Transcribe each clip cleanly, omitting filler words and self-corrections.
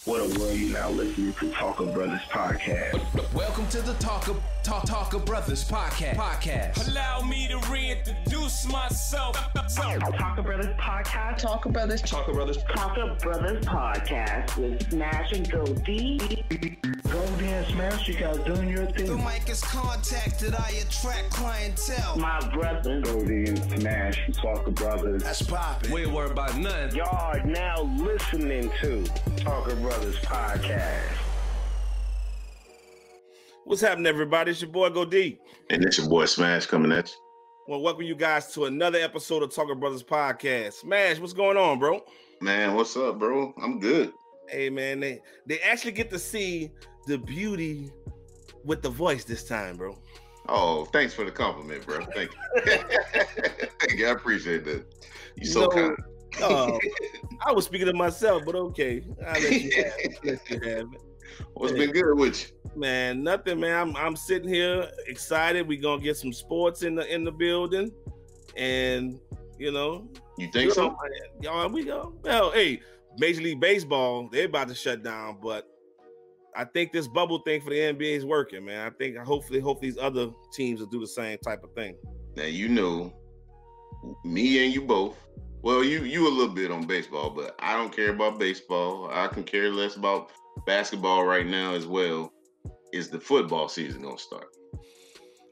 What a world, you now listening to Talka Brothas podcast. Welcome to the Talka Brothas podcast. Allow me to reintroduce myself. Talka Brothas podcast. Talka Brothas. Talka Brothas. Talka Brothas podcast with Smash and Go D. Go D and Smash, you guys doing your thing. The mic is contacted, I attract clientele. My brother. Go D and Smash, Talka Brothas. That's poppin'. We ain't worried about nothing. Y'all are now listening to Talka Brothas podcast. What's happening, everybody? It's your boy Go D. And it's your boy Smash coming at you. Well, welcome you guys to another episode of Talka Brothas podcast. Smash, what's going on, bro? Man, what's up, bro? I'm good. Hey, man, they actually get to see the beauty with the voice this time, bro. Oh, thanks for the compliment, bro. Thank you. Thank you. I appreciate that. You so kind. I was speaking to myself, but okay. I'll let you have it. What's been good with you? Man, nothing, man. I'm sitting here excited. We're gonna get some sports in the building, and you think so? Y'all, we go. Well, hey, Major League Baseball, they're about to shut down, but I think this bubble thing for the NBA is working, man. I hope these other teams will do the same type of thing. Now me and you both. Well, you a little bit on baseball, but I don't care about baseball. I can care less about basketball right now as well. Is the football season gonna start?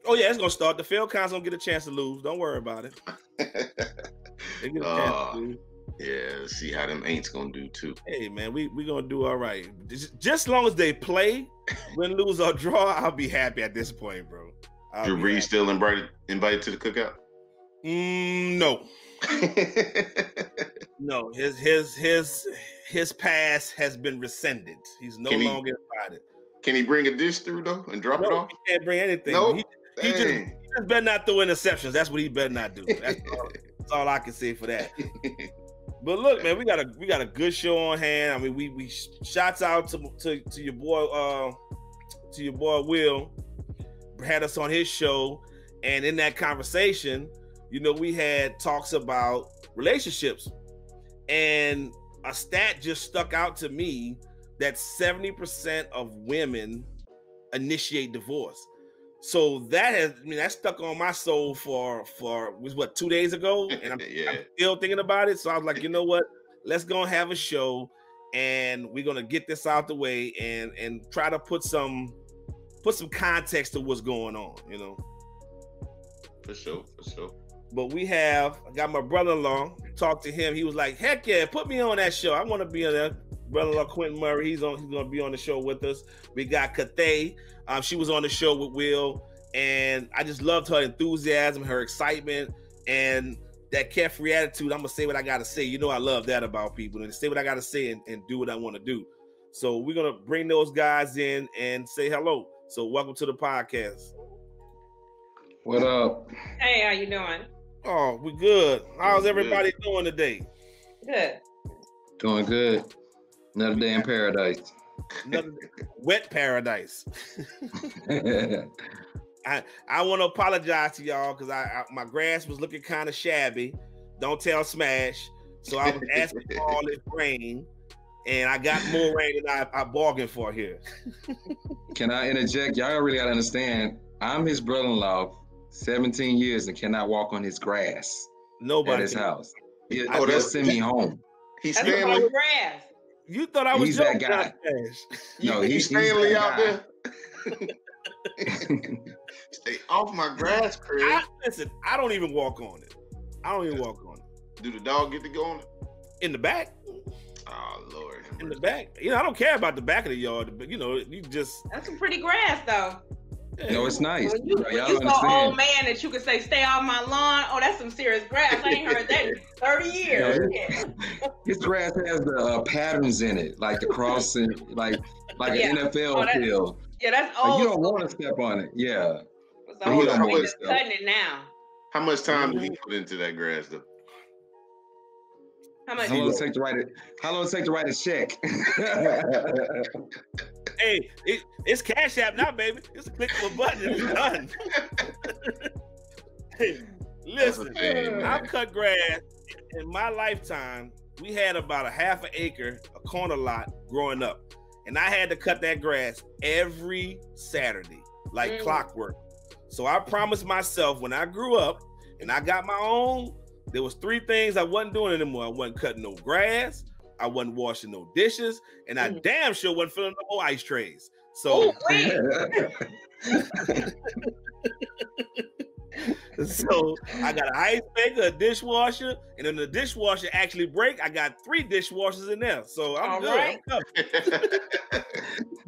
Oh yeah, it's gonna start. The field cons don't get a chance to lose. Don't worry about it. They get a chance to lose. Yeah, see how them ain'ts gonna do too. Hey man, we gonna do all right. Just as long as they play, win, lose or draw, I'll be happy at this point, bro. Drew Brees still invited to the cookout? No. No, his pass has been rescinded. He's no longer invited. Can he bring a dish through though and drop it off? He can't bring anything. No, he just better not throw interceptions. That's what he better not do. That's all I can say for that. But look, man, we got a good show on hand. I mean, we shouts out to your boy Will, had us on his show, and in that conversation, we had talks about relationships, and a stat just stuck out to me that 70% of women initiate divorce. So that stuck on my soul for 2 days ago, and I'm still thinking about it. So I was like, you know what? Let's go and have a show, and we're gonna get this out the way and try to put some context to what's going on. For sure. But I got my brother-in-law, talked to him. He was like, heck yeah, put me on that show. I want to be on there. Brother-in-law Quinton Murray, he's going to be on the show with us. We got Cathay. She was on the show with Will, and I just loved her enthusiasm, her excitement, and that carefree attitude. I'm going to say what I got to say. I love that about people, and say what I got to say and do what I want to do. So we're going to bring those guys in and say hello. So welcome to the podcast. What up? Hey, how you doing? Oh, we good. How's everybody doing today? Good. Doing good. Another day in paradise. Another wet paradise. I want to apologize to y'all because my grass was looking kind of shabby. Don't tell Smash. So I was asking for all this rain, and I got more rain than I bargained for here. Can I interject? Y'all really got to understand, I'm his brother-in-law, 17 years, and cannot walk on his grass. Nobody at his house. They'll send me home. He's That's Stanley. Grass. You thought I was He's that guy. No, he's Stanley out there. Stay off my grass, Chris. Listen, I don't even walk on it. Do the dog get to go on it? In the back. Oh, Lord. In the back. I don't care about the back of the yard, but you just. That's some pretty grass, though. No, it's nice. When you so old man that you can say, stay off my lawn, oh, that's some serious grass. I ain't heard that in 30 years. His grass has the patterns in it, like the crossing, like an NFL field. Yeah, that's old. Like you don't want to step on it. Yeah. So he don't want to step. Cutting it now. How much time did he put into that grass, though? How long does it take to write a check? Hey, it's Cash App now, baby. It's a click of a button and it's done. Hey, listen, I've cut grass in my lifetime we had about a half an acre, a corner lot growing up. And I had to cut that grass every Saturday, like clockwork. So I promised myself when I grew up and I got my own, there was 3 things I wasn't doing anymore. I wasn't cutting no grass, I wasn't washing no dishes, and I damn sure wasn't filling no ice trays. So, so I got an ice maker, a dishwasher, and then the dishwasher actually break. I got 3 dishwashers in there, so I'm good. Right. I'm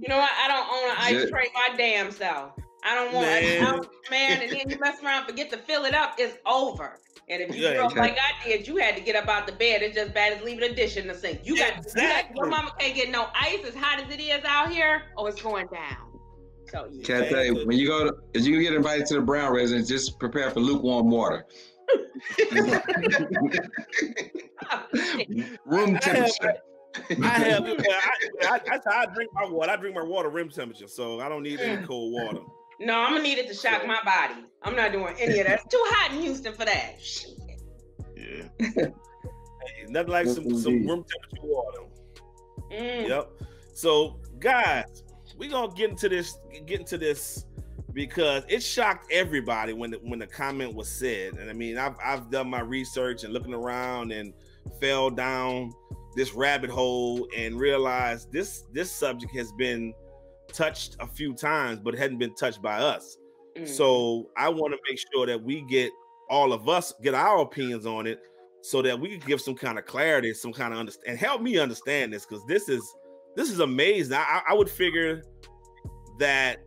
You know what? I don't own an ice tray my damn self. I don't want it, man. And then you mess around, and forget to fill it up. It's over. And if you grew up like I did, you had to get up out the bed. It's just bad as leaving a dish in the sink. You got your mama can't get no ice as hot as it is out here. Oh, it's going down. So Cathay, when you go to, if you get invited to the Brown residence, just prepare for lukewarm water. Room temperature. I drink my water. I drink my water room temperature, so I don't need any cold water. No, I'm gonna need it to shock my body. I'm not doing any of that. It's too hot in Houston for that. Yeah. Hey, nothing like some room temperature water. Yep. So, guys, we're gonna get into this because it shocked everybody when the comment was said. And I mean, I've done my research and looking around and fell down this rabbit hole and realized this subject has been touched a few times, but it hadn't been touched by us. So I want to make sure that we get all of us get our opinions on it, so that we can give some kind of clarity, some kind of understand, and help me understand this, because this is amazing. I would figure that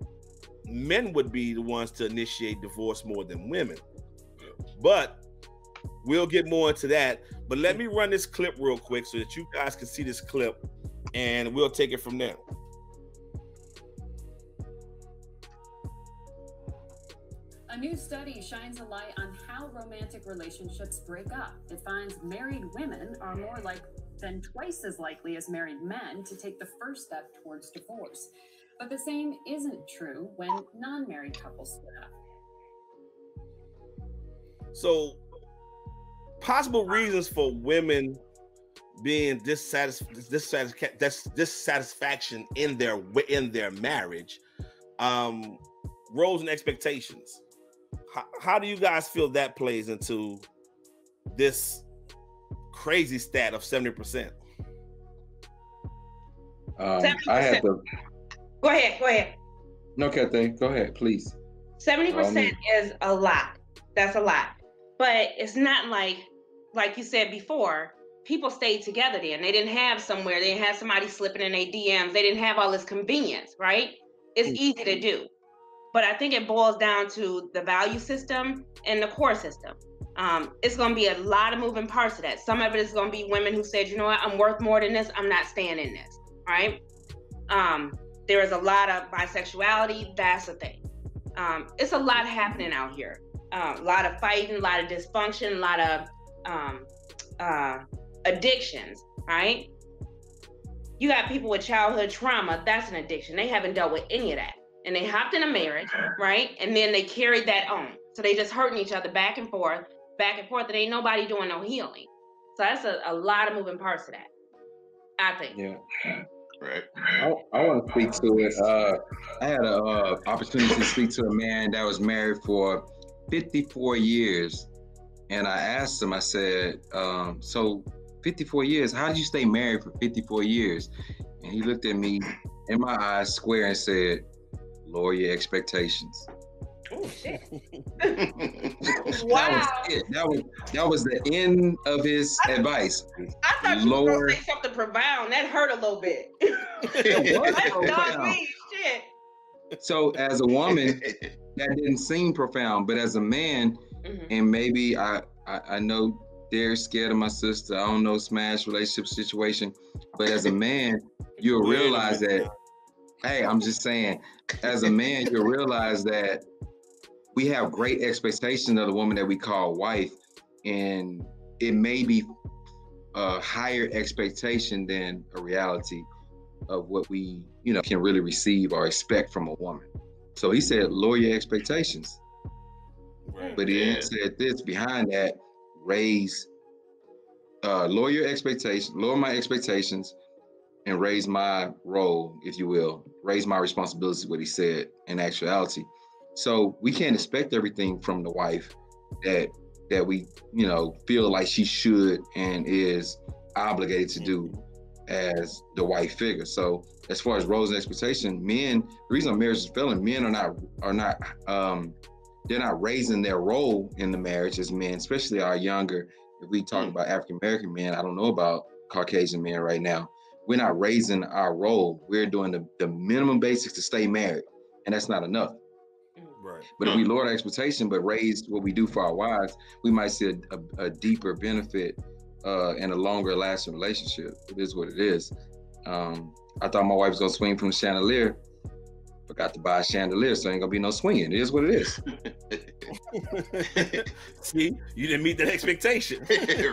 men would be the ones to initiate divorce more than women, but we'll get more into that. But let me run this clip real quick so that you guys can see this clip, and we'll take it from there. A new study shines a light on how romantic relationships break up. It finds married women are more than twice as likely as married men to take the first step towards divorce. But the same isn't true when non-married couples split up. So, possible reasons for women being dissatisfaction in their marriage, roles and expectations. How do you guys feel that plays into this crazy stat of 70%? I had to. Go ahead. No, Cathay, go ahead, please. 70% is a lot. That's a lot. But it's not like you said before, people stayed together then. They didn't have somewhere. They didn't have somebody slipping in their DMs. They didn't have all this convenience, right? It's easy to do. But I think it boils down to the value system and the core system. It's going to be a lot of moving parts of that. Some of it is going to be women who said, you know what, I'm worth more than this. I'm not staying in this, right? There is a lot of bisexuality. That's the thing. It's a lot happening out here. A lot of fighting, a lot of dysfunction, a lot of addictions, right? You got people with childhood trauma. That's an addiction. They haven't dealt with any of that. And they hopped in a marriage, right? And then they carried that on. So they just hurting each other back and forth. And ain't nobody doing no healing. So that's a lot of moving parts of that, I think. Yeah. Right. I want to speak to it. I had an opportunity to speak to a man that was married for 54 years. And I asked him, I said, so 54 years, how did you stay married for 54 years? And he looked at me in my eyes square and said, lower your expectations. Oh shit! Wow. That was the end of his advice. I thought you were gonna say something profound. That hurt a little bit. That's not me. Shit. So as a woman, that didn't seem profound, but as a man, and maybe I know they're scared of my sister. I don't know smash relationship situation, but as a man, you'll realize that. Hey, I'm just saying, as a man, you'll realize that we have great expectations of the woman that we call wife, and it may be a higher expectation than a reality of what we, can really receive or expect from a woman. So he said, lower your expectations. Right. But he said this behind that, raise lower your expectations, lower my expectations, and raise my role, if you will, raise my responsibilities, what he said in actuality. So we can't expect everything from the wife that we, feel like she should and is obligated to do as the wife figure. So as far as roles and expectation, men, the reason marriage is failing, men are not they're not raising their role in the marriage as men, especially our younger. If we talk about African American men, I don't know about Caucasian men right now. We're not raising our role. We're doing the minimum basics to stay married, and that's not enough. Right. But if we lower our expectation but raise what we do for our wives, we might see a deeper benefit and a longer lasting relationship. It is what it is. I thought my wife was gonna swing from the chandelier. Forgot to buy a chandelier, so ain't gonna be no swinging. It is what it is. See, you didn't meet that expectation.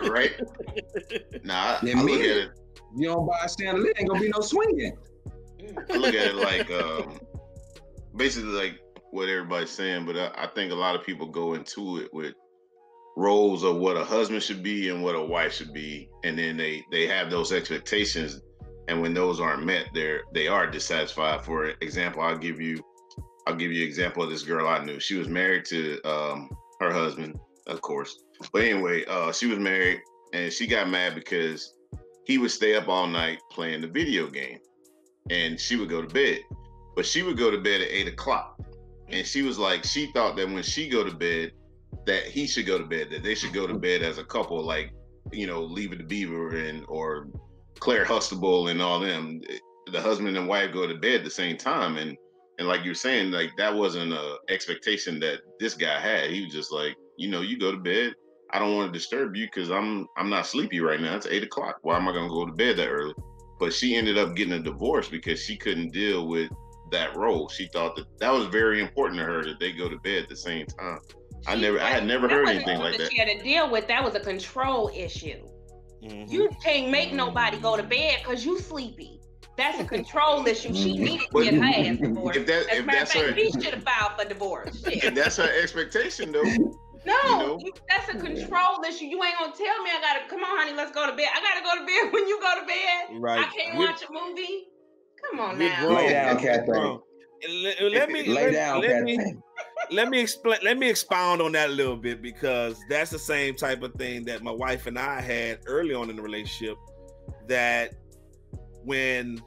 Right? Nah, I look at it. You don't buy a chandelier, ain't gonna be no swinging. I look at it like basically like what everybody's saying, but I think a lot of people go into it with roles of what a husband should be and what a wife should be, and then they have those expectations, and when those aren't met, they are dissatisfied. For example, I'll give you an example of this girl I knew. She was married to her husband, of course, but anyway, she was married and she got mad because he would stay up all night playing the video game, and she would go to bed, but she would go to bed at 8:00. And she was like, she thought that when she go to bed, that he should go to bed, that they should go to bed as a couple, like, Leave It to Beaver or Claire Huxtable and all them. The husband and wife go to bed at the same time. And like you're saying, like that wasn't an expectation that this guy had. He was just like, you go to bed. I don't want to disturb you because I'm not sleepy right now. It's 8:00. Why am I going to go to bed that early? But she ended up getting a divorce because she couldn't deal with that role. She thought that was very important to her, that they go to bed at the same time. I had never heard anything like that. She had to deal with that was a control issue. Mm-hmm. You can't make nobody go to bed because you sleepy. That's a control issue. She needed to get her ass divorced. If that's her, she should have filed for divorce. If that's her expectation, though. No, that's a control issue. You ain't gonna tell me I gotta come on, honey, let's go to bed. I gotta go to bed when you go to bed. Right. I can't watch a movie. Come on now. Lay down, Cathay. Let me expound on that a little bit, because that's the same type of thing that my wife and I had early on in the relationship. That when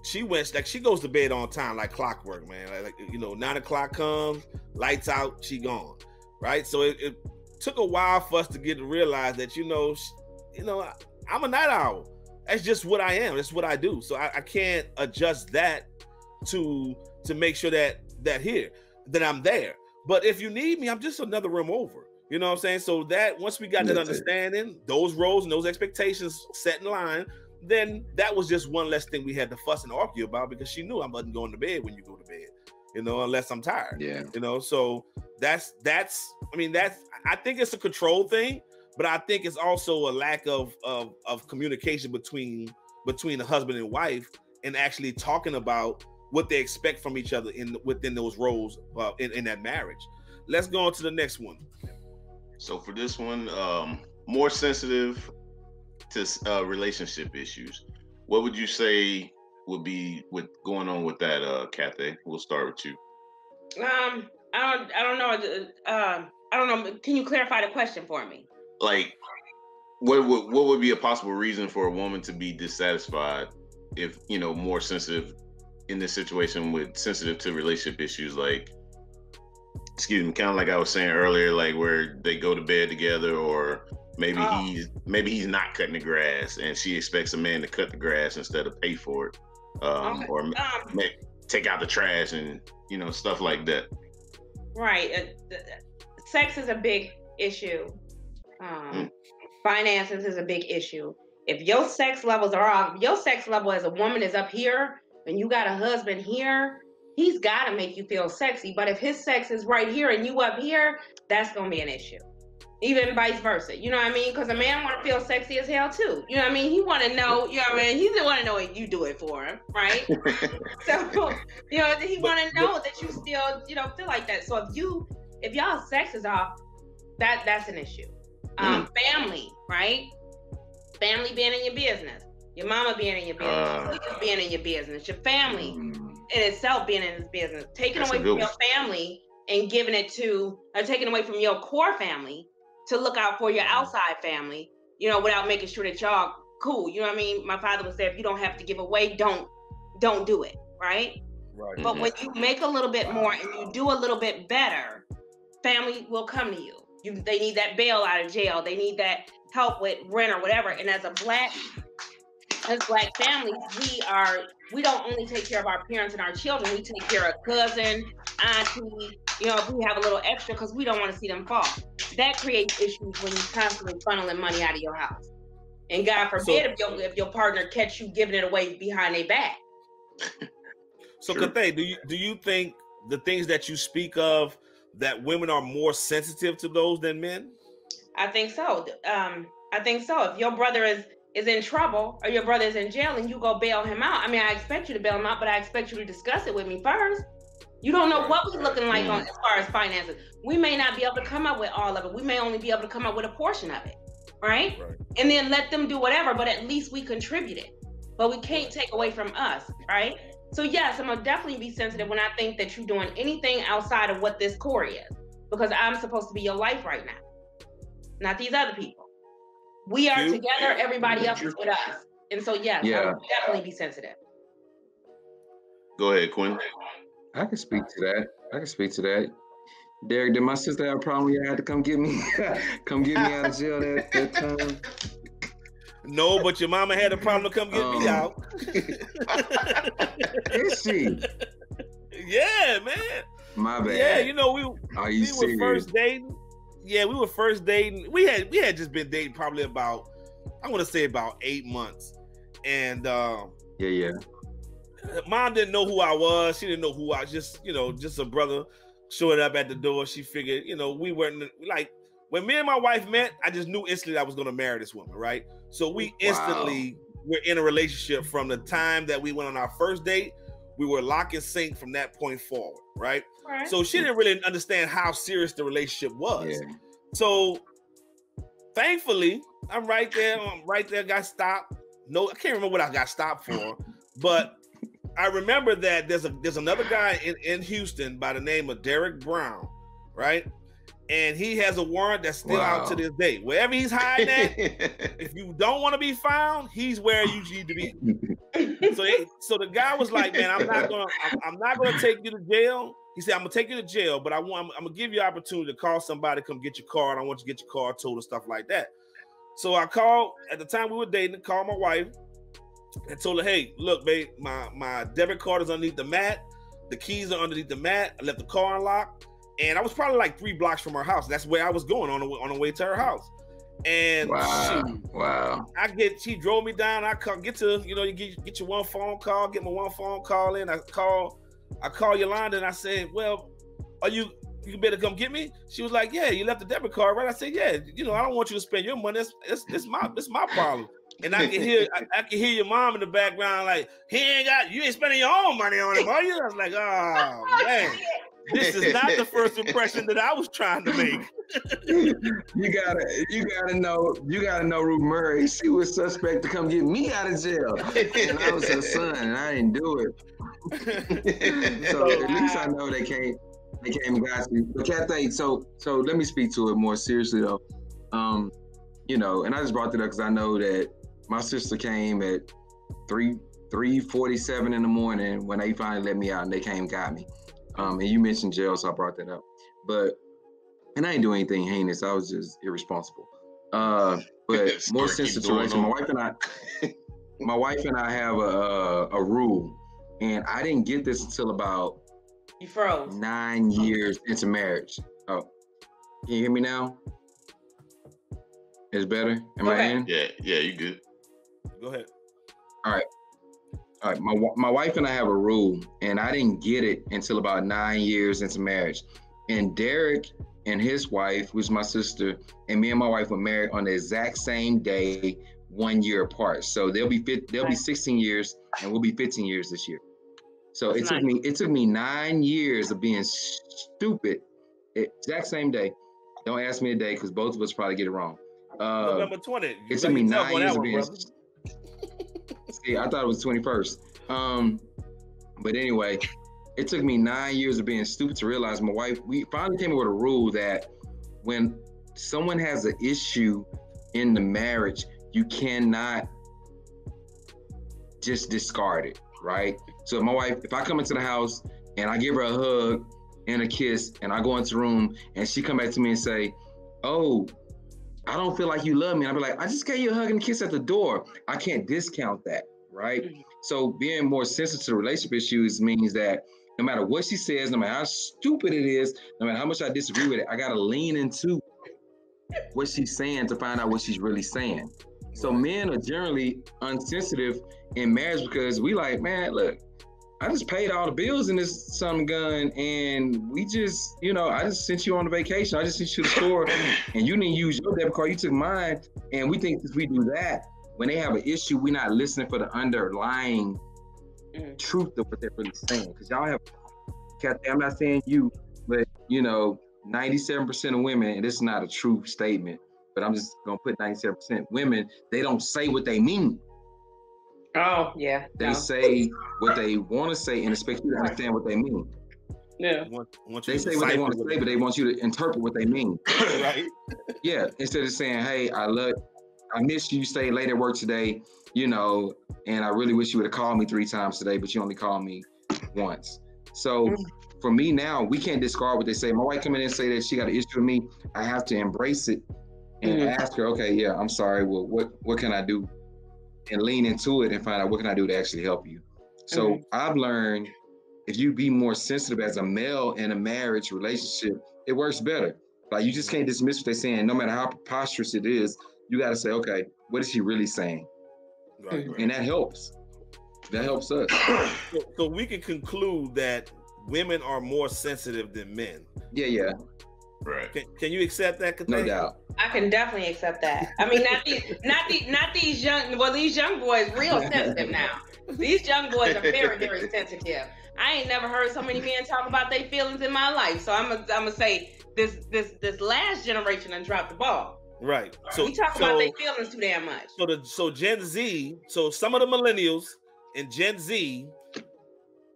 she goes to bed on time like clockwork, man. Like 9:00 comes, lights out, she gone. Right. So it took a while for us to get to realize that I'm a night owl. That's just what I am. That's what I do. So I can't adjust that to make sure that I'm there. But if you need me, I'm just another room over. You know what I'm saying? So that once we got that understanding, those roles and those expectations set in line, then that was just one less thing we had to fuss and argue about, because she knew I wasn't going to bed when you go to bed, unless I'm tired. Yeah. So that's I think it's a control thing. But I think it's also a lack of communication between the husband and wife, and actually talking about what they expect from each other within those roles in that marriage. Let's go on to the next one. So for this one, more sensitive to relationship issues. What would you say would be going on with that, Cathay? We'll start with you. I don't know. Can you clarify the question for me? Like, what would be a possible reason for a woman to be dissatisfied if, more sensitive in this situation, with sensitive to relationship issues, like, kind of like I was saying earlier, like where they go to bed together, or maybe he's not cutting the grass and she expects a man to cut the grass instead of pay for it, or take out the trash and, stuff like that. Right. Sex is a big issue. Finances is a big issue. If your sex levels are off, your sex level as a woman is up here, and you got a husband here, he's got to make you feel sexy. But if his sex is right here and you up here, that's going to be an issue. Even vice versa. You know what I mean? Because a man want to feel sexy as hell too. You know what I mean? He want to know, He want to know what you do it for him, right? So, he want to know that you still, feel like that. So if y'all sex is off, that's an issue. Family, right? family being in your business, your mama being in your business, your being in your business, your family in itself being in his business, taking away from your family and giving it to, or taking away from your core family to look out for your outside family, you know, without making sure that y'all cool. You know what I mean? My father would say, if you don't have to give away, don't do it, right? Right. But when you make a little bit more and you do a little bit better, family will come to you. They need that bail out of jail. They need that help with rent or whatever. And as black families, we don't only take care of our parents and our children. We take care of cousin, auntie, you know, if we have a little extra because we don't want to see them fall. That creates issues when you're constantly funneling money out of your house. And God forbid if your partner catch you giving it away behind their back. So, Cathay, do you think the things that you speak of, that women are more sensitive to those than men? I think so. I think so. If your brother is in trouble or your brother is in jail and you go bail him out, I mean, I expect you to bail him out, but I expect you to discuss it with me first. You don't know what we're looking like as far as finances. We may not be able to come up with all of it. We may only be able to come up with a portion of it, right? And then let them do whatever, but at least we contributed. But we can't take away from us, right? So yes, I'm gonna definitely be sensitive when I think that you're doing anything outside of what this core is, because I'm supposed to be your life right now, not these other people. We are together, everybody else is with us. And so yes, I would definitely be sensitive. Go ahead, Quinn. I can speak to that. Derek, did my sister have a problem you had to come get me out of jail that time? No, but your mama had a problem to come get me out. Is she? Yeah, man. My bad. Yeah, you know, we were first dating. Yeah, we were first dating. We had just been dating probably about, I want to say about 8 months. And Mom didn't know who I was. She didn't know who I was. Just a brother showing up at the door. She figured, you know, we weren't like, when me and my wife met, I just knew instantly I was going to marry this woman, right? So we instantly were in a relationship from the time that we went on our first date. We were lock and sync from that point forward, right? So she didn't really understand how serious the relationship was. Yeah. So thankfully, I'm right there, got stopped. No, I can't remember what I got stopped for, but I remember that there's another guy in Houston by the name of Derek Brown, right? And he has a warrant that's still out to this day. Wherever he's hiding at, if you don't want to be found, he's where you need to be. So the guy was like, man, I'm not gonna take you to jail. He said, I'm gonna take you to jail, but I'm gonna give you an opportunity to call somebody, come get your car, and I want you to get your car towed and stuff like that. So I called, at the time we were dating, called my wife and told her, hey, look, babe, my debit card is underneath the mat. The keys are underneath the mat. I left the car unlocked. And I was probably like 3 blocks from her house. That's where I was going on the way to her house. And she drove me down. I get to, you know, you get your one phone call, get my one phone call in. I call Yolanda and I said, well, you better come get me? She was like, yeah, you left the debit card, right? I said, yeah, you know, I don't want you to spend your money. It's my problem. And I can hear your mom in the background like, you ain't spending your own money on him, are you? I was like, oh man. This is not the first impression that I was trying to make. You gotta know Ruth Murray. She was suspect to come get me out of jail. And I was her son and I didn't do it. So at least I know they came and got you. But Cathay, so let me speak to it more seriously though. You know, and I just brought it up because I know that my sister came at 3:47 in the morning when they finally let me out and they came and got me. And you mentioned jail, so I brought that up. And I didn't do anything heinous. I was just irresponsible. But more sense situation. My wife and I have a rule, and I didn't get this until about 9 years into marriage. Oh, can you hear me now? It's better. Am I in? Yeah, you good. Go ahead. All right. My wife and I have a rule, and I didn't get it until about 9 years into marriage. And Derek and his wife, who's my sister, and me and my wife were married on the exact same day, 1 year apart. So they'll be 16 years, and we'll be 15 years this year. So it took me 9 years of being stupid. Exact same day. Don't ask me a day because both of us probably get it wrong. November 20th. It took me 9 years of being. See, I thought it was 21st. But anyway, it took me 9 years of being stupid to realize my wife. We finally came up with a rule that when someone has an issue in the marriage, you cannot just discard it, right? So my wife, if I come into the house and I give her a hug and a kiss and I go into the room and she come back to me and say, oh, I don't feel like you love me. And I'll be like, I just gave you a hug and a kiss at the door. I can't discount that, right? Mm-hmm. So being more sensitive to relationship issues means that no matter what she says, no matter how stupid it is, no matter how much I disagree with it, I gotta lean into what she's saying to find out what she's really saying. So men are generally unsensitive in marriage because we like, man, look, I just paid all the bills in this son gun, and we just, I just sent you on a vacation. I just sent you to the store, and you didn't use your debit card. You took mine, and we think if we do that, when they have an issue, we're not listening for the underlying truth of what they're really saying. Because y'all have, Cathay, I'm not saying you, but 97% of women, and this is not a true statement, but I'm just gonna put 97% women, they don't say what they mean. Oh, yeah. They say what they want to say and expect you to understand what they mean. Yeah. They say what they want to say, but they want you to interpret what they mean. Right? Yeah. Instead of saying, hey, I missed you. You stayed late at work today, and I really wish you would have called me 3 times today, but you only called me once. So for me now, we can't discard what they say. My wife come in and say that she got an issue with me. I have to embrace it and ask her, okay, yeah, I'm sorry. Well, what can I do? And lean into it and find out what can I do to actually help you. So I've learned if you be more sensitive as a male in a marriage relationship, it works better. Like you just can't dismiss what they're saying, no matter how preposterous it is. You got to say, okay, what is she really saying? Right. And that helps. That helps us. So we can conclude that women are more sensitive than men. Yeah. Right. Can you accept that, Cathay? No doubt. I can definitely accept that. I mean, not these young. Well, these young boys real sensitive now. These young boys are very, very sensitive. I ain't never heard so many men talk about their feelings in my life. So I'm gonna say this last generation done dropped the ball. Right. So we talk about their feelings too damn much. So Gen Z. So some of the millennials and Gen Z,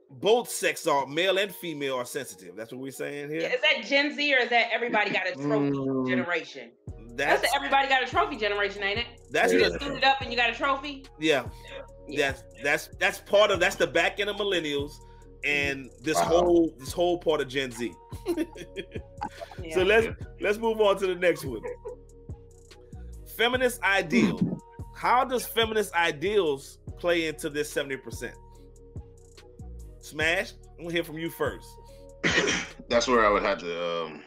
both sex are male and female are sensitive. That's what we're saying here. Yeah, is that Gen Z or is that everybody got a trophy generation? That's the everybody got a trophy generation, ain't it? That's you just suited up and you got a trophy. Yeah. That's part of the back end of millennials and this whole part of Gen Z. Yeah. So let's move on to the next one. Feminist ideal. How does feminist ideals play into this 70%? Smash, I'm gonna hear from you first. That's where I would have to.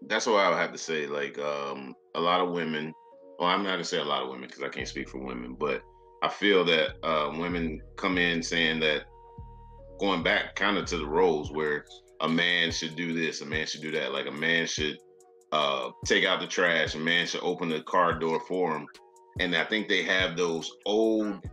That's what I would have to say. Like a lot of women. Well, I'm not gonna say a lot of women because I can't speak for women, but I feel that women come in saying that, going back kind of to the roles where a man should do this, a man should do that. Like a man should take out the trash, a man should open the car door for him. And I think they have those old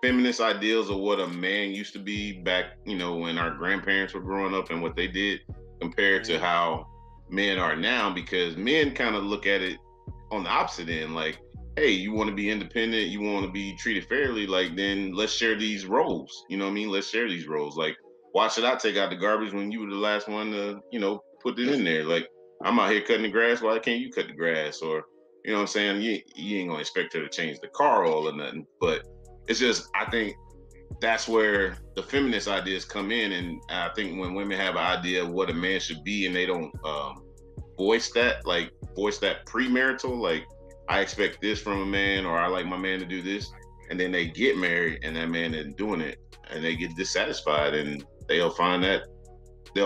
feminist ideals of what a man used to be back, when our grandparents were growing up and what they did compared to how men are now, because men kind of look at it on the opposite end. Like, hey, you want to be independent, you want to be treated fairly, like then let's share these roles. You know what I mean? Let's share these roles. Like, why should I take out the garbage when you were the last one to, put it in there? Like, I'm out here cutting the grass, why can't you cut the grass? Or, you know what I'm saying? You ain't gonna expect her to change the car oil or nothing. But it's just, I think that's where the feminist ideas come in. And I think when women have an idea of what a man should be and they don't voice that premarital, like, I expect this from a man, or I like my man to do this, and then they get married and that man isn't doing it and they get dissatisfied, and they'll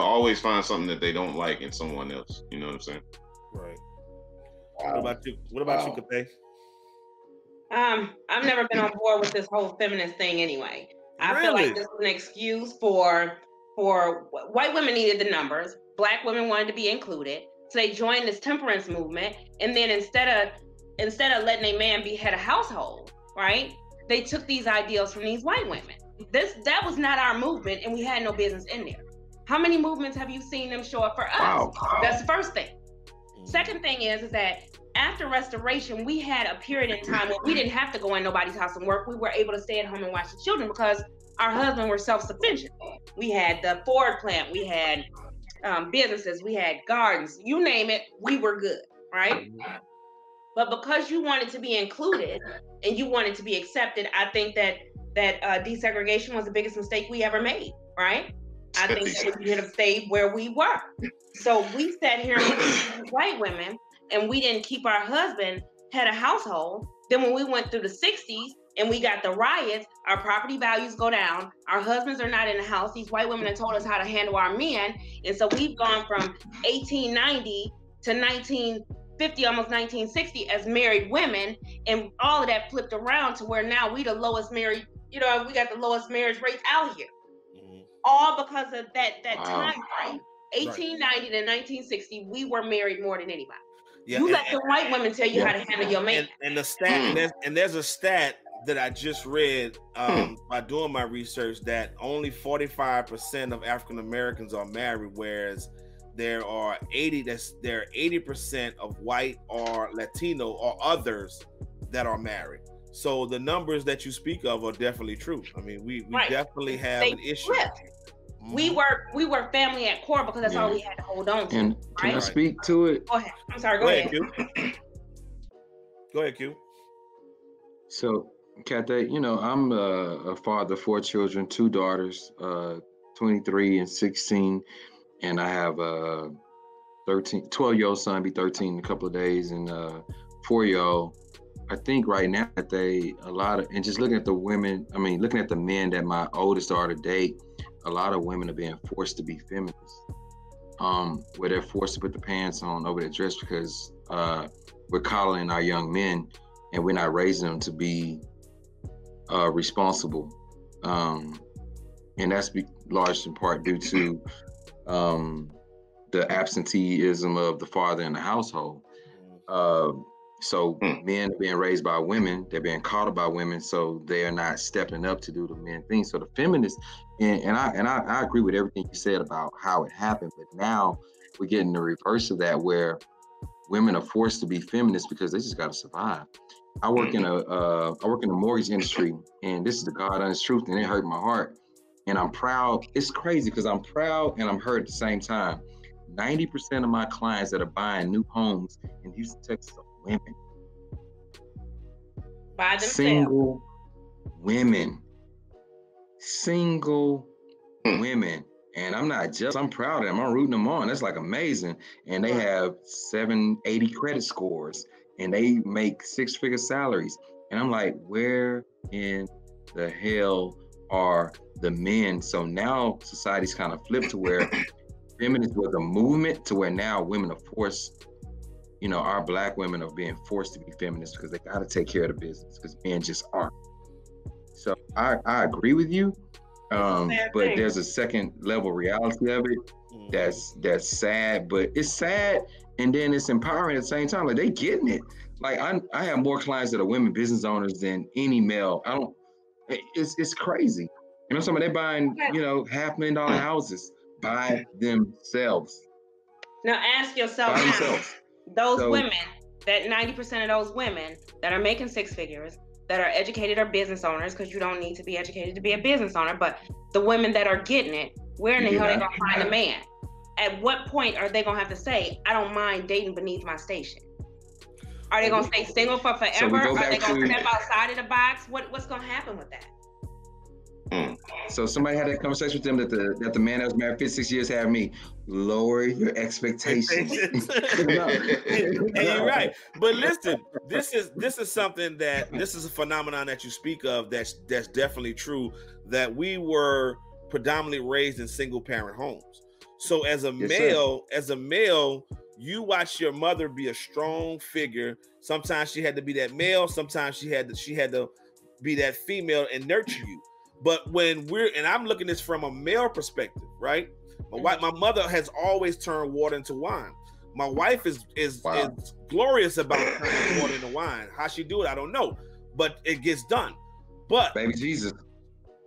always find something that they don't like in someone else. You know what I'm saying? Right. Wow. What about you, Cathay? I've never been on board with this whole feminist thing anyway. I feel like this is an excuse for white women needed the numbers, black women wanted to be included, so they joined this temperance movement, and then instead of letting a man be head of household, right? They took these ideals from these white women. That was not our movement, and we had no business in there. How many movements have you seen them show up for us? Wow. That's the first thing. Second thing is that after restoration, we had a period in time where we didn't have to go in nobody's house and work. We were able to stay at home and watch the children because our husbands were self-sufficient. We had the Ford plant, we had businesses, we had gardens, you name it, we were good, right? But because you wanted to be included and you wanted to be accepted, I think that desegregation was the biggest mistake we ever made, right? I think that we should have stayed where we were. So we sat here with white women and we didn't keep our husband, had a household. Then when we went through the 60s and we got the riots, our property values go down. Our husbands are not in the house. These white women have told us how to handle our men. And so we've gone from 1890 to 1950, almost 1960 as married women. And all of that flipped around to where now we the lowest married, we got the lowest marriage rates out here. All because of that time frame. 1890 to 1960, we were married more than anybody. Yeah, you let the white women tell you how to handle your man. And the stat, and there's a stat that I just read by doing my research that only 45% of African Americans are married, whereas there are 80% of white or Latino or others that are married. So the numbers that you speak of are definitely true. I mean, we definitely have an issue. We were family at core because that's all we had to hold on to. And can I speak to it? Go ahead. I'm sorry. Go ahead. Q. Go ahead, Q. So, Cathay, I'm a father of 4 children, 2 daughters, 23 and 16, and I have a 12-year-old son, be 13 in a couple of days, and 4-year-old. I think right now that and just looking at the women, looking at the men that my oldest daughter date, a lot of women are being forced to be feminists, where they're forced to put the pants on over their dress because we're coddling our young men and we're not raising them to be responsible. And that's large in part due to the absenteeism of the father in the household. So men are being raised by women, they're being coddled by women, so they are not stepping up to do the men thing. So the feminists, and I agree with everything you said about how it happened, but now we're getting the reverse of that, where women are forced to be feminists because they just got to survive. I work in the mortgage industry, and this is the God honest truth, and it hurt my heart. And I'm proud. It's crazy because I'm proud and I'm hurt at the same time. 90% of my clients that are buying new homes in Houston, Texas, are women. By themselves. Single women. And I'm not just, I'm proud of them. I'm rooting them on. That's like amazing. And they have 780 credit scores and they make 6-figure salaries. And I'm like, where in the hell are the men? So now society's kind of flipped to where feminism was a movement to where now women are forced, our Black women are being forced to be feminists because they got to take care of the business because men just aren't. So I agree with you, but there's a second level reality of it that's sad, but it's sad and then it's empowering at the same time. Like they getting it. Like I have more clients that are women business owners than any male. It's crazy. They're buying, $500,000 houses by themselves. Now ask yourself those women, that 90% of those women that are making 6 figures, that are educated or business owners, because you don't need to be educated to be a business owner, but the women that are getting it, where in the hell are they gonna find a man? At what point are they gonna have to say, I don't mind dating beneath my station? Are they gonna stay single for forever? Are they gonna step outside of the box? What's gonna happen with that? So somebody had that conversation with them that the man that was married 56 years had me lower your expectations. And you're right. But listen, this is something this is a phenomenon that you speak of that's definitely true, that we were predominantly raised in single parent homes. So as a male, you watch your mother be a strong figure. Sometimes she had to be that male, sometimes she had to be that female and nurture you. But when I'm looking at this from a male perspective, right? My mother has always turned water into wine. My wife is glorious about turning water into wine. How she do it, I don't know, but it gets done. But baby Jesus,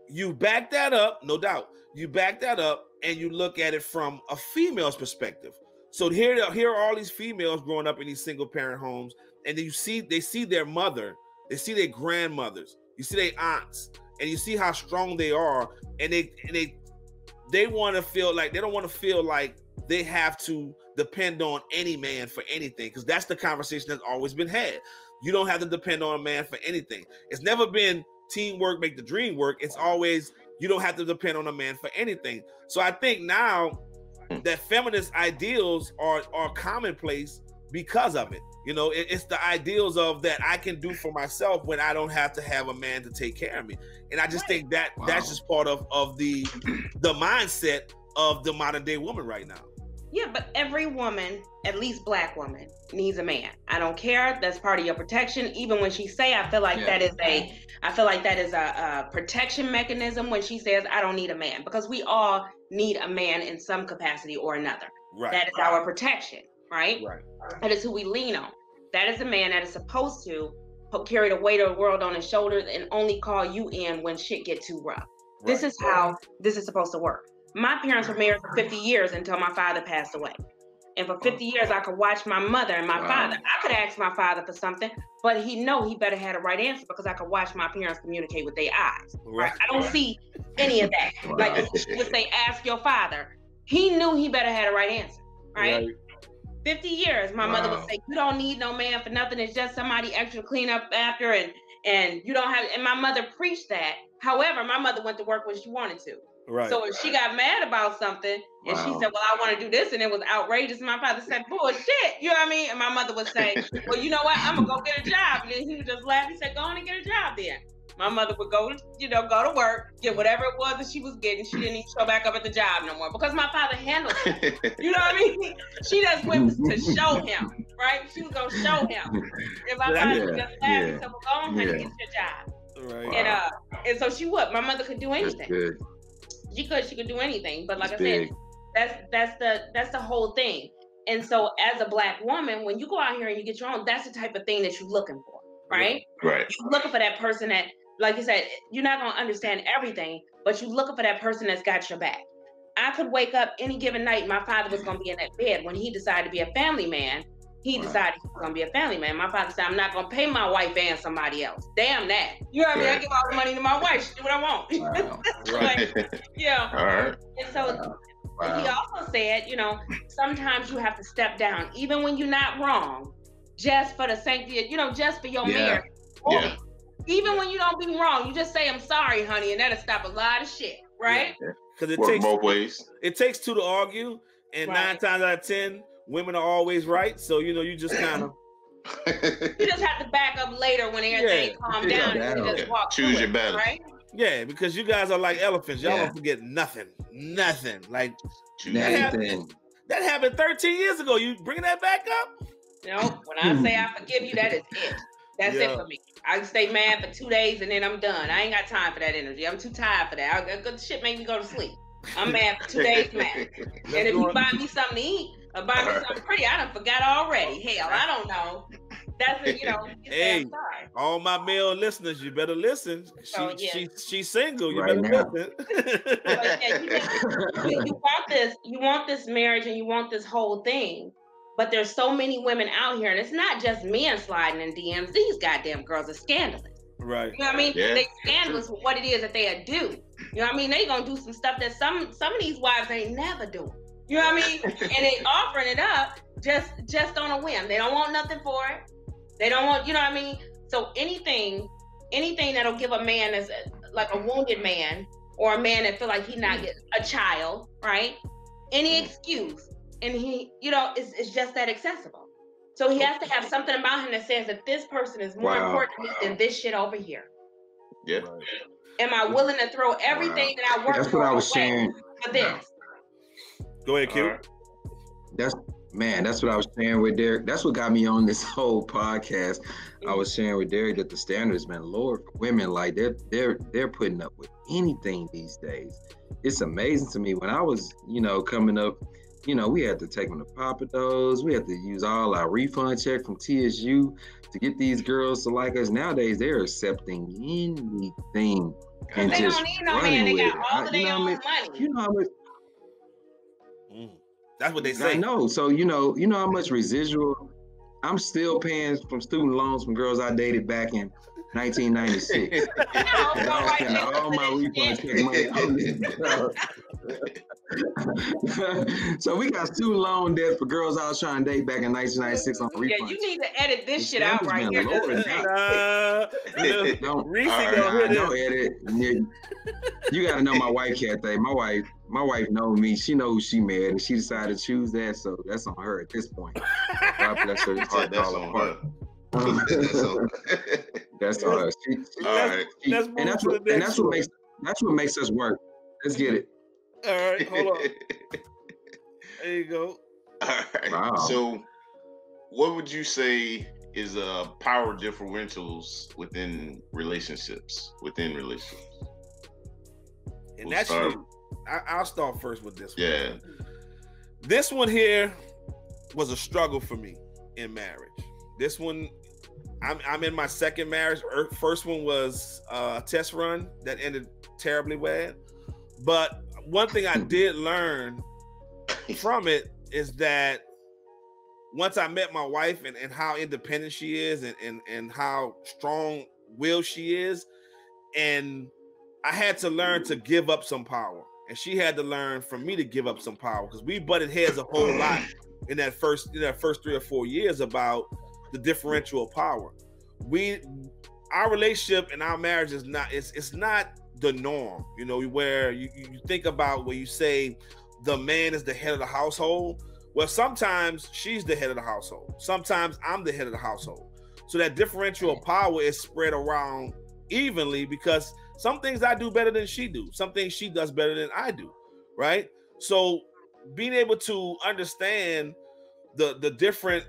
you back that up, no doubt. You back that up and you look at it from a female's perspective. So here are all these females growing up in these single parent homes, and then they see their mother, they see their grandmothers, you see their aunts, and you see how strong they are, and they want to feel like they don't want to feel like they have to depend on any man for anything, because that's the conversation that's always been had. You don't have to depend on a man for anything. It's never been teamwork make the dream work. It's always you don't have to depend on a man for anything. So I think now that feminist ideals are commonplace because of it. You know, it's the ideals of that I can do for myself when I don't have to have a man to take care of me. And I just think that that's just part of the mindset of the modern day woman right now. Yeah, but every woman, at least black woman, needs a man. I don't care. That's part of your protection. Even when she say, I feel like that is a protection mechanism when she says, I don't need a man, because we all need a man in some capacity or another. Right. That is our protection, right? Right. That is who we lean on. That is a man that is supposed to carry the weight of the world on his shoulders and only call you in when shit get too rough. Right. This is how this is supposed to work. My parents were married for 50 years until my father passed away. And for 50 years, I could watch my mother and my father. I could ask my father for something, but he better had a right answer, because I could watch my parents communicate with their eyes. Right? I don't see any of that. Like if she would say, ask your father, he knew he better had a right answer, right? 50 years, my mother would say, you don't need no man for nothing. It's just somebody extra clean up after, and you don't have, and my mother preached that. However, my mother went to work when she wanted to. Right. So if she got mad about something and she said, well, I want to do this, and it was outrageous, my father said, bullshit, you know what I mean? And my mother would say, well, you know what? I'm going to go get a job. And then he would just laugh. He said, go on and get a job then. My mother would go to work, get whatever it was that she was getting. She didn't even show back up at the job no more, because my father handled it. You know what I mean? She just went to show him, right? She was going to show him. And my father would just laugh and said, well, go on, honey, get your job. Right. And so she would. My mother could do anything. She could do anything, but like I said, that's the whole thing. And so as a black woman, when you go out here and you get your own, that's the type of thing that you're looking for, right? Right. You're looking for that person that, like you said, you're not going to understand everything, but you're looking for that person that's got your back. I could wake up any given night, my father was going to be in that bed. When he decided to be a family man, he decided he was going to be a family man. My father said, I'm not going to pay my wife and somebody else. Damn that. You know what I mean? I give all the money to my wife. She do what I want. Wow. Right. Yeah. All right. And so he also said, sometimes you have to step down, even when you're not wrong, just for the sanctity, just for your marriage. Yeah. Even when you don't be wrong, you just say, I'm sorry, honey, and that'll stop a lot of shit, right? Because it takes both ways. It takes two to argue, and 9 times out of 10, women are always right. So, you just kind of... You just have to back up later when everything calm down and you just walk Choose your battle. Right? Yeah, because you guys are like elephants. Y'all don't forget nothing. Like, that happened 13 years ago. You bring that back up? When I say I forgive you, that is it. That's it for me. I can stay mad for 2 days and then I'm done. I ain't got time for that energy. I'm too tired for that. Shit make me go to sleep. I'm mad for 2 days, mad. And if you buy me something to eat or buy me something pretty, I done forgot already. Hell, I don't know. That's it, Hey, all my male listeners, you better listen. She's single. You better listen. You want this marriage and you want this whole thing. But there's so many women out here, and it's not just men sliding in DMs. These goddamn girls are scandalous. Right. You know what I mean? Yeah, they scandalous with what it is that they do. You know what I mean? They gonna do some stuff that some of these wives ain't never doing. You know what I mean? And they offering it up just on a whim. They don't want nothing for it. They don't want, you know what I mean? So anything that'll give a man as like a wounded man, or a man that feel like he not getting a child, right? Any excuse. And he, it's just that accessible. So he has to have something about him that says that this person is more important to me than this shit over here. Yeah. Am I willing to throw everything that I work That's for what I was away sharing. for this? Go ahead, Q. That's what I was sharing with Derek. That's what got me on this whole podcast. I was sharing with Derek that the standards been lowered for women. Like they're putting up with anything these days. It's amazing to me. When I was, coming up, we had to take them to Papados. We had to use all our refund check from TSU to get these girls to like us. Nowadays, they're accepting anything and they just don't need no man. They got all of their own money. You know how much? That's what they say. I know. So you know how much residual I'm still paying from student loans from girls I dated back in 1996. I spent all my refund check money on this. So we got student loan debt for girls I was trying to date back in 1996 on refund. Yeah, you need to edit this shit out right here. Don't edit. You got to know my wife, Cathay. My wife knows me. She knows who she married, and she decided to choose that. So that's on her at this point. God bless her. That's on her. That's on her. And that's what makes us work. Let's get it. All right, hold on. There you go. All right. Wow. So, what would you say is power differentials within relationships? And that's I'll start first with this one. Yeah. This one here was a struggle for me in marriage. This one, I'm in my second marriage. First one was a test run that ended terribly bad. But one thing I did learn from it is that once I met my wife and how independent she is and how strong-willed she is, and I had to learn to give up some power. And she had to learn from me to give up some power because we butted heads a whole lot in that first 3 or 4 years about the differential power. Our relationship and our marriage is not, it's not the norm, you know, where you think about where you say the man is the head of the household. Well, sometimes she's the head of the household. Sometimes I'm the head of the household. So that differential power is spread around evenly because some things I do better than she do. Some things she does better than I do, right? So being able to understand the different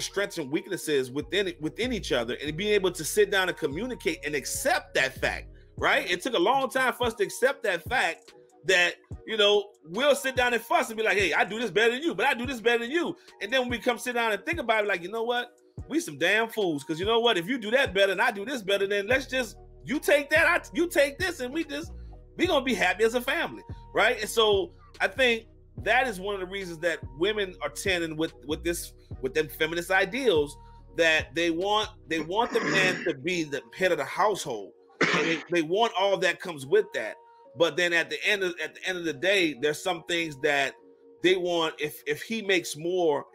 strengths and weaknesses within each other and being able to sit down and communicate and accept that fact, right? It took a long time for us to accept that fact that, you know, we'll sit down and fuss and be like, hey, I do this better than you, but I do this better than you. And then when we come sit down and think about it, like, you know what? We some damn fools. Because you know what? If you do that better and I do this better, then let's just, you take that, you take this, and we going to be happy as a family, right? And so I think that is one of the reasons that women are tending with them feminist ideals that they want the man to be the head of the household. And they want all that comes with that. But then at the end of the day, there's some things that they want if she makes more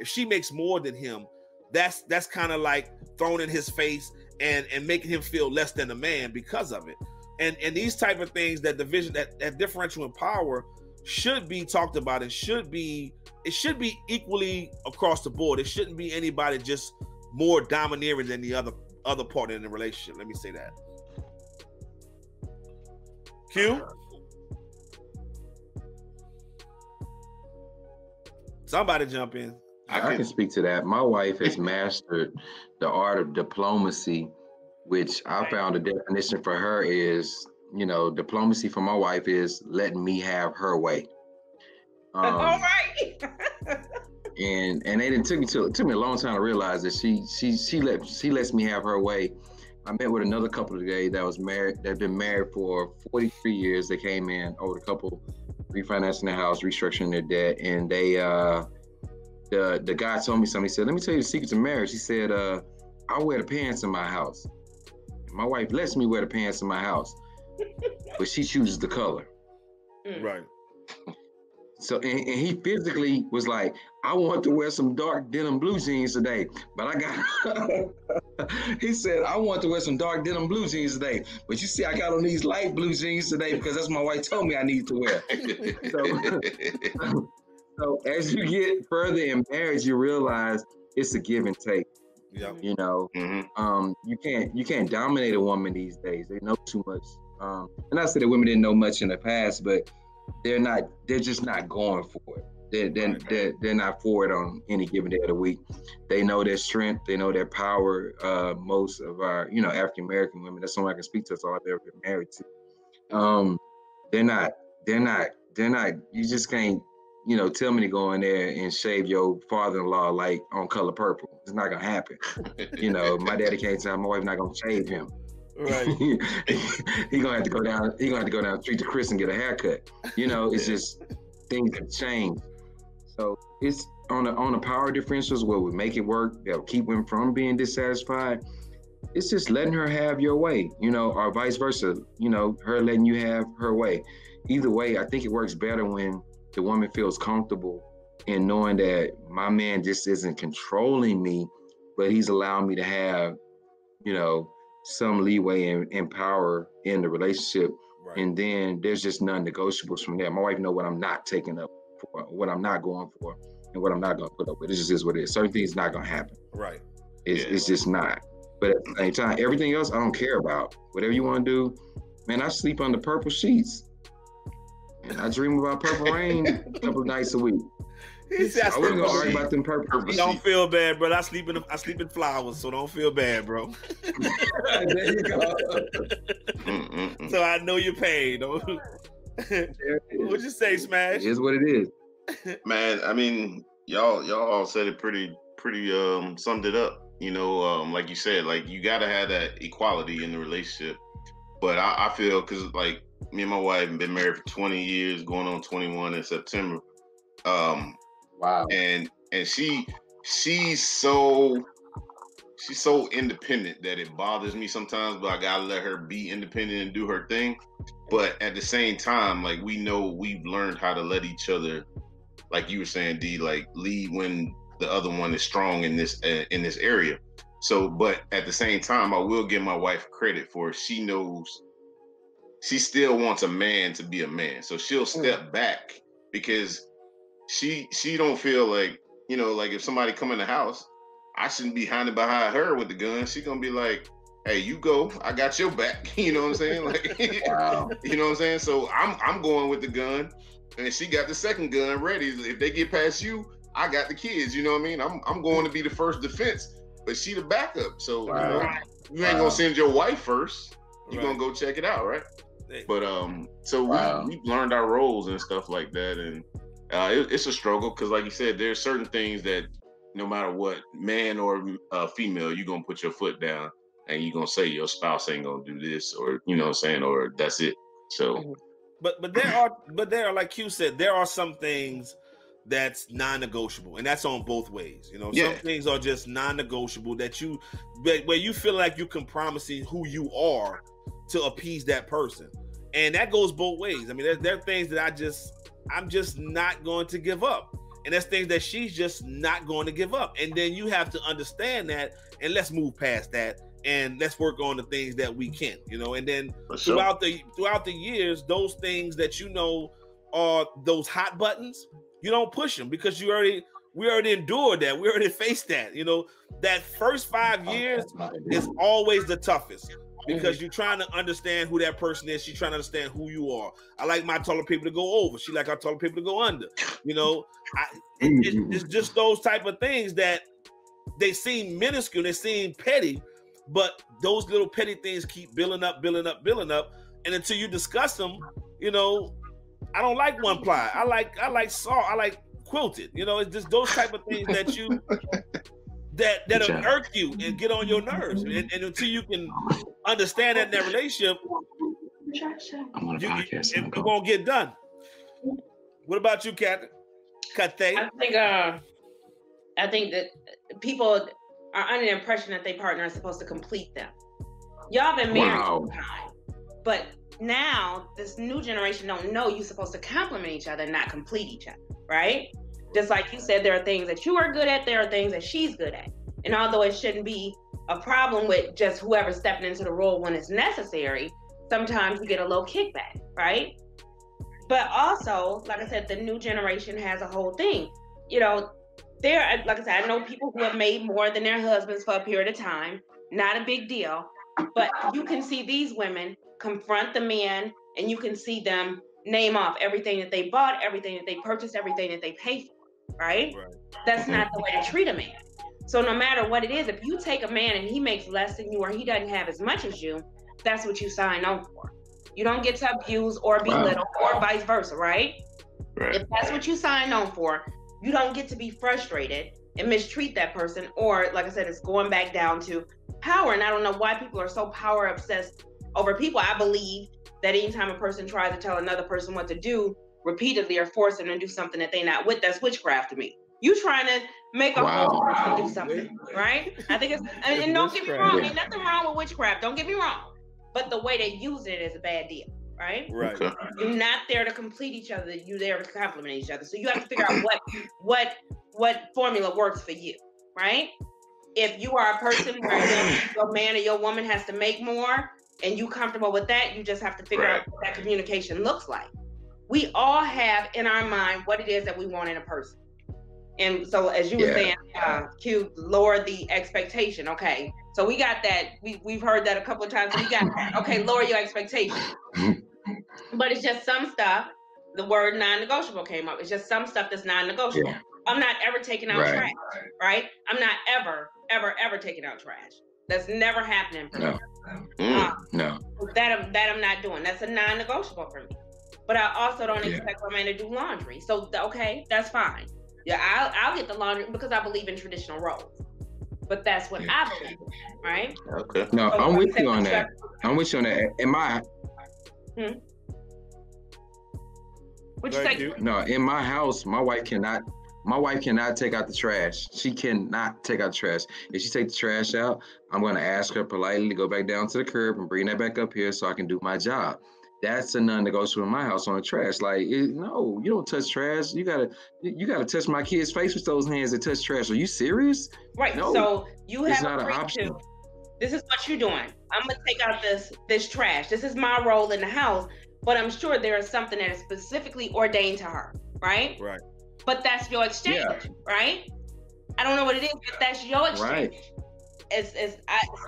than him, that's kind of like thrown in his face and making him feel less than a man because of it. And these type of things, that division, that differential in power should be talked about and should be equally across the board. It shouldn't be anybody just more domineering than the other partner in the relationship. Let me say that. Q? Somebody jump in. I can speak to that. My wife has mastered the art of diplomacy, which I found a definition for her is, you know, diplomacy for my wife is letting me have her way. All right. and it took me a long time to realize that she lets me have her way. I met with another couple today that'd been married for 43 years. They came in over the couple refinancing their house, restructuring their debt, and they the guy told me something. He said, "Let me tell you the secret to marriage." He said, "I wear the pants in my house. My wife lets me wear the pants in my house, but she chooses the color." Right. So, and he physically was like, "I want to wear some dark denim blue jeans today, but I got," he said, "I want to wear some dark denim blue jeans today, but you see, I got on these light blue jeans today because that's what my wife told me I need to wear." So as you get further in marriage, you realize it's a give and take. Yeah. You know, you can't dominate a woman these days. They know too much. And I said that women didn't know much in the past, but they're just not going for it. They're not for it on any given day of the week. They know their strength, they know their power. Most of our, you know, African American women, that's someone I can speak to, that's all I've ever been married to. They're not, you just can't, you know, tell me to go in there and shave your father-in-law like on Color Purple. It's not gonna happen. You know, my daddy can't tell my wife not gonna shave him. Right. He gonna have to go down the street to Chris and get a haircut. You know, it's just things have changed. So it's on the power differentials where we make it work, that'll keep women from being dissatisfied. It's just letting her have your way, or vice versa, her letting you have her way. Either way, I think it works better when the woman feels comfortable in knowing that my man just isn't controlling me, but he's allowing me to have, some leeway and power in the relationship. Right. And then there's just non-negotiables from there. My wife knows what I'm not taking up for, what I'm not going for, and what I'm not going to put up with. It just is what it is. Certain things not going to happen. Right. It's just not. But at the same time, everything else I don't care about. Whatever you want to do, man, I sleep under purple sheets. And I dream about purple rain a couple of nights a week. He said, I wasn't gonna argue about them purple sheets. Don't feel bad, bro. I sleep in flowers, so don't feel bad, bro. There you go. So I know your pain. What'd you say, Smash? It is what it is. Man, I mean, y'all all said it pretty summed it up. Like you said, like you gotta have that equality in the relationship. But I feel, because like me and my wife have been married for 20 years, going on 21 in September. Wow. And she's so independent that it bothers me sometimes, but I gotta let her be independent and do her thing. But at the same time, like, we know we've learned how to let each other, like you were saying, D, like lead when the other one is strong in this area. So, but at the same time, I will give my wife credit for, she knows she still wants a man to be a man. So she'll step back because she don't feel like, like if somebody come in the house, I shouldn't be hiding behind her with the gun. She's gonna be like, hey, you go, I got your back. You know what I'm saying? Like, wow. You know what I'm saying? So I'm going with the gun, and she got the second gun ready. If they get past you, I got the kids. You know what I mean? I'm going to be the first defense, but she the backup. So you ain't gonna send your wife first. You're gonna go check it out, right? But so we've learned our roles and stuff like that, and it's a struggle because, like you said, there's certain things that no matter what, man or female, you're gonna put your foot down and you're gonna say your spouse ain't gonna do this, or you know what I'm saying, or that's it. So but there are like Q said, there are some things that's non-negotiable, and that's on both ways. Some things are just non-negotiable where you feel like you can promise who you are to appease that person, and that goes both ways. I mean, there are things that I'm just not going to give up, and there's things that she's just not going to give up. And then you have to understand that, and let's move past that, and let's work on the things that we can, and then throughout the years, those things that are those hot buttons, you don't push them because we already endured that. We already faced that. That first 5 years is always the toughest because you're trying to understand who that person is. She's trying to understand who you are. I like my taller people to go over. She like our taller people to go under. It's just those type of things that they seem minuscule, they seem petty, but those little petty things keep building up. And until you discuss them, I don't like one ply. I like saw. I like quilted. It's just those type of things that you that'll irk you and get on your nerves. And until you can understand that in that relationship, it won't get done. What about you, Cathay? I think that people are under the impression that their partner is supposed to complete them. Y'all been married some time, but now this new generation don't know you're supposed to complement each other, not complete each other, right? Just like you said, there are things that you are good at, there are things that she's good at. And although it shouldn't be a problem with just whoever stepping into the role when it's necessary, sometimes you get a low kickback, right? But also, like I said, the new generation has a whole thing. Like I said, I know people who have made more than their husbands for a period of time. Not a big deal. But you can see these women confront the man, and you can see them name off everything that they bought, everything that they purchased, everything that they pay for, right? That's not the way to treat a man. So no matter what it is, if you take a man and he makes less than you or he doesn't have as much as you, that's what you sign on for. You don't get to abuse or belittle or vice versa, right? If that's what you sign on for, you don't get to be frustrated and mistreat that person. Or like I said, it's going back down to power. And I don't know why people are so power obsessed over people. I believe that anytime a person tries to tell another person what to do, repeatedly or force them to do something that they're not with. That's witchcraft to me. You trying to make a whole person do something, right? I think it's, and don't get me wrong, ain't nothing wrong with witchcraft. Don't get me wrong. But the way they use it is a bad deal, right? Right. Okay. You're not there to complete each other. You're there to complement each other. So you have to figure out what formula works for you, right? If you are a person where your man or your woman has to make more and you comfortable with that, you just have to figure out what that communication looks like. We all have in our mind what it is that we want in a person. And so as you were saying, Q, lower the expectation. Okay. So we got that. We've heard that a couple of times. We got that. Okay, lower your expectation. But it's just some stuff. The word non-negotiable came up. It's just some stuff that's non-negotiable. Yeah. I'm not ever taking out trash, right? I'm not ever taking out trash. That's never happening for me. No. That I'm not doing. That's a non-negotiable for me. But I also don't expect my man to do laundry. So, okay, that's fine. Yeah, I'll get the laundry because I believe in traditional roles. But that's what I believe in, right? Okay. No, so I'm with you on that. I'm with you on that. In my... What you say? No, in my house, my wife cannot take out the trash. She cannot take out the trash. If she takes the trash out, I'm going to ask her politely to go back down to the curb and bring that back up here so I can do my job. That's a non-negotiable in my house on the trash. Like, no, you don't touch trash. You gotta touch my kid's face with those hands that touch trash. Are you serious? Right. No, so you have it's not an option. This is what you're doing. I'm gonna take out this trash. This is my role in the house. But I'm sure there is something that is specifically ordained to her, right? Right. But that's your exchange, right? I don't know what it is, but that's your exchange. Right. It's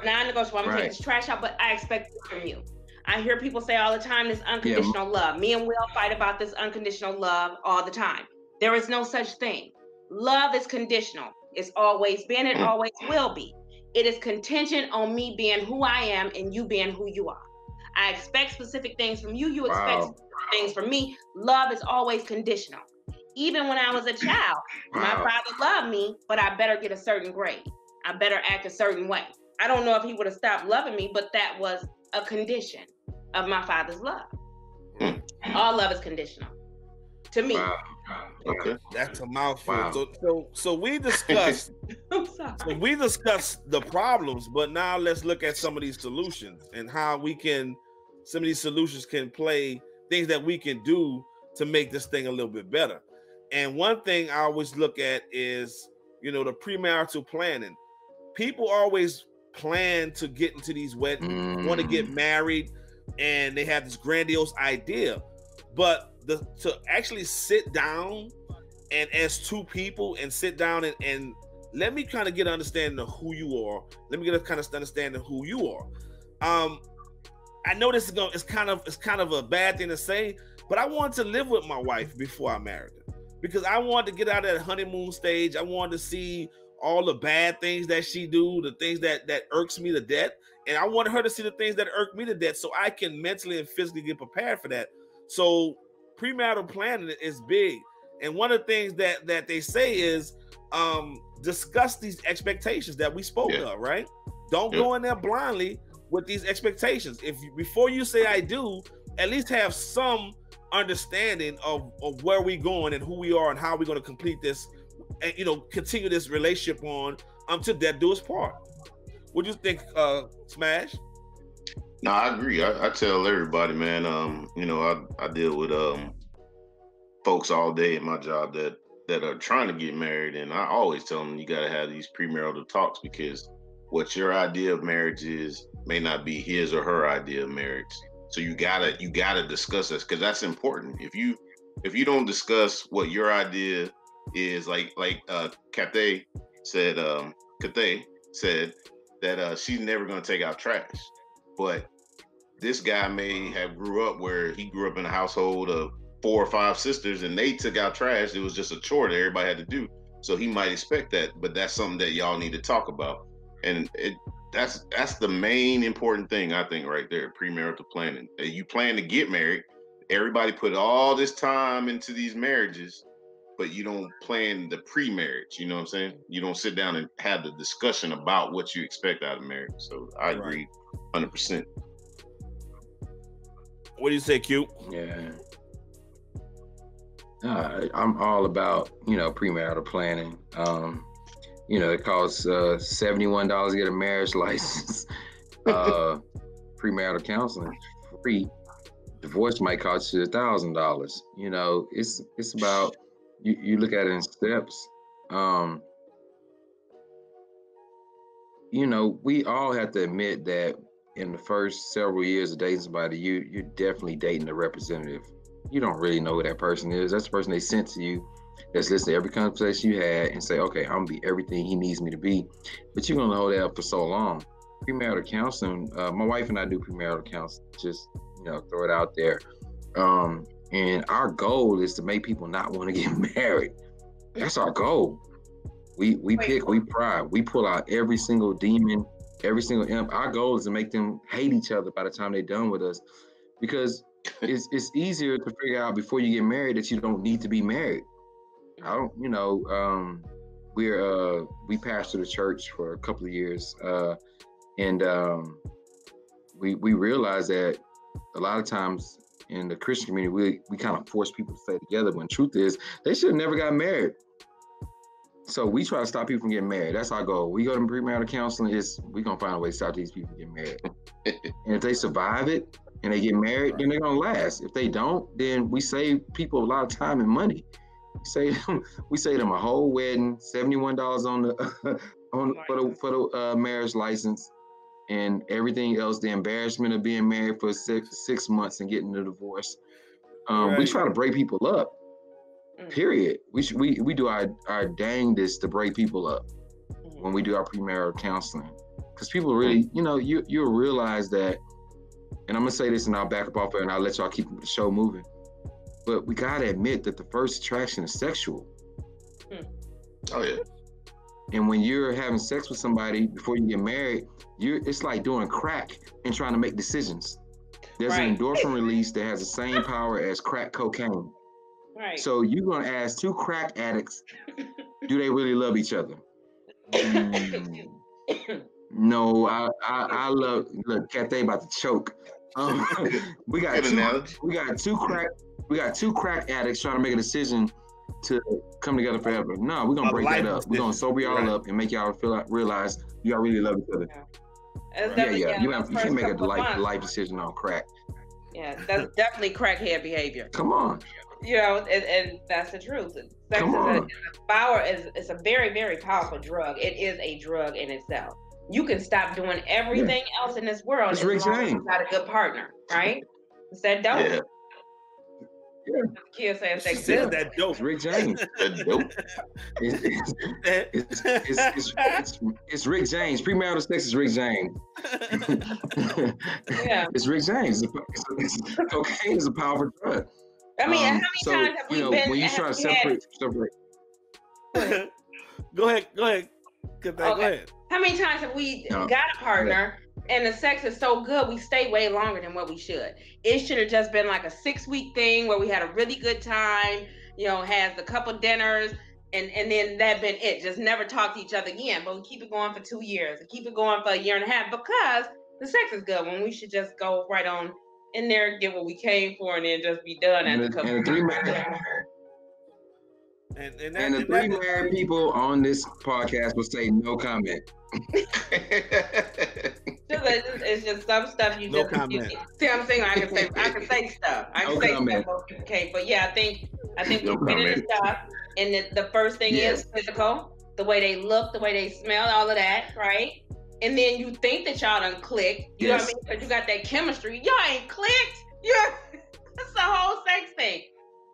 non-negotiable. I'm gonna take this trash out, but I expect it from you. I hear people say all the time, this unconditional love. Me and Will fight about this unconditional love all the time. There is no such thing. Love is conditional. It's always been and always will be. It is contingent on me being who I am and you being who you are. I expect specific things from you. You expect things from me. Love is always conditional. Even when I was a child, my father loved me, but I better get a certain grade. I better act a certain way. I don't know if he would have stopped loving me, but that was a condition of my father's love. All love is conditional to me. Okay, that's a mouthful. So we discussed. So we discussed the problems, but now let's look at some of these solutions and how some of these solutions can play things that we can do to make this thing a little bit better. And one thing I always look at is, the premarital planning. People always plan to get into these weddings, want to get married, and they have this grandiose idea. But to actually sit down and as two people and sit down and let me kind of get an understanding of who you are. Let me get a kind of understanding of who you are. I know this is it's kind of a bad thing to say, but I wanted to live with my wife before I married her because I wanted to get out of that honeymoon stage. I wanted to see all the bad things that she do, the things that irks me to death. And I wanted her to see the things that irk me to death so I can mentally and physically get prepared for that. So premarital planning is big. And one of the things that they say is discuss these expectations that we spoke of, right? Don't go in there blindly with these expectations. Before you say I do, at least have some understanding of where we're going and who we are and how we're going to complete this and continue this relationship on until death do us part. What do you think, Smash? No, I agree. I tell everybody, man, I deal with folks all day in my job that are trying to get married, and I always tell them you got to have these premarital talks because what your idea of marriage is may not be his or her idea of marriage. So you gotta discuss this because that's important. If you don't discuss what your idea is, like Cathay said that she's never gonna take out trash, but this guy may have grew up in a household of 4 or 5 sisters and they took out trash. It was just a chore that everybody had to do. So he might expect that, but that's something that y'all need to talk about. And that's the main important thing, I think, right there, premarital planning. You plan to get married. Everybody put all this time into these marriages, but you don't plan the pre-marriage. You know what I'm saying? You don't sit down and have the discussion about what you expect out of marriage. So I agree 100%. What do you say, Q? Yeah. I'm all about, premarital planning. It costs $71 to get a marriage license. Premarital counseling free. Divorce might cost you $1,000. It's about you look at it in steps. We all have to admit that in the first several years of dating somebody, you're definitely dating a representative. You don't really know who that person is. That's the person they sent to you, that's listening to every conversation you had and say, okay, I'm gonna be everything he needs me to be. But you're gonna hold that up for so long. Premarital counseling, my wife and I do premarital counseling, just throw it out there. And our goal is to make people not want to get married. That's our goal. We pick, we pry, we pull out every single demon, every single imp. Our goal is to make them hate each other by the time they're done with us, because it's easier to figure out before you get married that you don't need to be married. We pastored a church for a couple of years, and we realized that a lot of times in the Christian community, we kind of force people to stay together when truth is they should have never got married. So we try to stop people from getting married. That's our goal. We go to premarital counseling, we're going to find a way to stop these people from getting married. And if they survive it and they get married, then they're going to last. If they don't, then we save people a lot of time and money. We save them a whole wedding, $71 for the marriage license, and everything else, the embarrassment of being married for six months and getting a divorce. We try to break people up. Period. We do our dangest to break people up when we do our premarital counseling, because people really, you'll realize that. And I'm gonna say this, and I'll back up off it, and I'll let y'all keep the show moving. But we gotta admit that the first attraction is sexual. Oh yeah. And when you're having sex with somebody before you get married, it's like doing crack and trying to make decisions. There's an endorphin release that has the same power as crack cocaine. Right. So you're gonna ask two crack addicts, do they really love each other? No, I love. Look, Cathay about to choke. We got two crack addicts trying to make a decision to come together forever. No, we're gonna break that up. We're gonna sober y'all up and make y'all realize y'all really love each other. Yeah. You can't make a life decision on crack. Yeah, that's definitely crackhead behavior. Come on. And that's the truth. Sex is a very, very powerful drug. It is a drug in itself. You can stop doing everything else in this world as long as you got a good partner, right? It's that dope. Yeah. Kids saying sex said that dope. It's Rick James. That dope. It's Rick James. Premarital sex is Rick James. Yeah. It's Rick James. Cocaine is a powerful drug. I mean, how many times have we been? When you try to separate. Go ahead. Go ahead. How many times have we got a partner and the sex is so good we stay way longer than what we should? It should have just been like a 6-week thing where we had a really good time, has a couple dinners, and then that been it. Just never talk to each other again. But we keep it going for 2 years and keep it going for a year and a half because the sex is good, when we should just go right on in there, get what we came for, and then just be done after a couple of years. And the three married people on this podcast will say no comment. It's just some stuff you just see what I'm saying? I can say stuff. I can say stuff. Okay, but yeah, I think we've been in stuff. And the first thing is physical, the way they look, the way they smell, all of that, right? And then you think that y'all done clicked. You know what I mean? Because you got that chemistry. Y'all ain't clicked. That's the whole sex thing.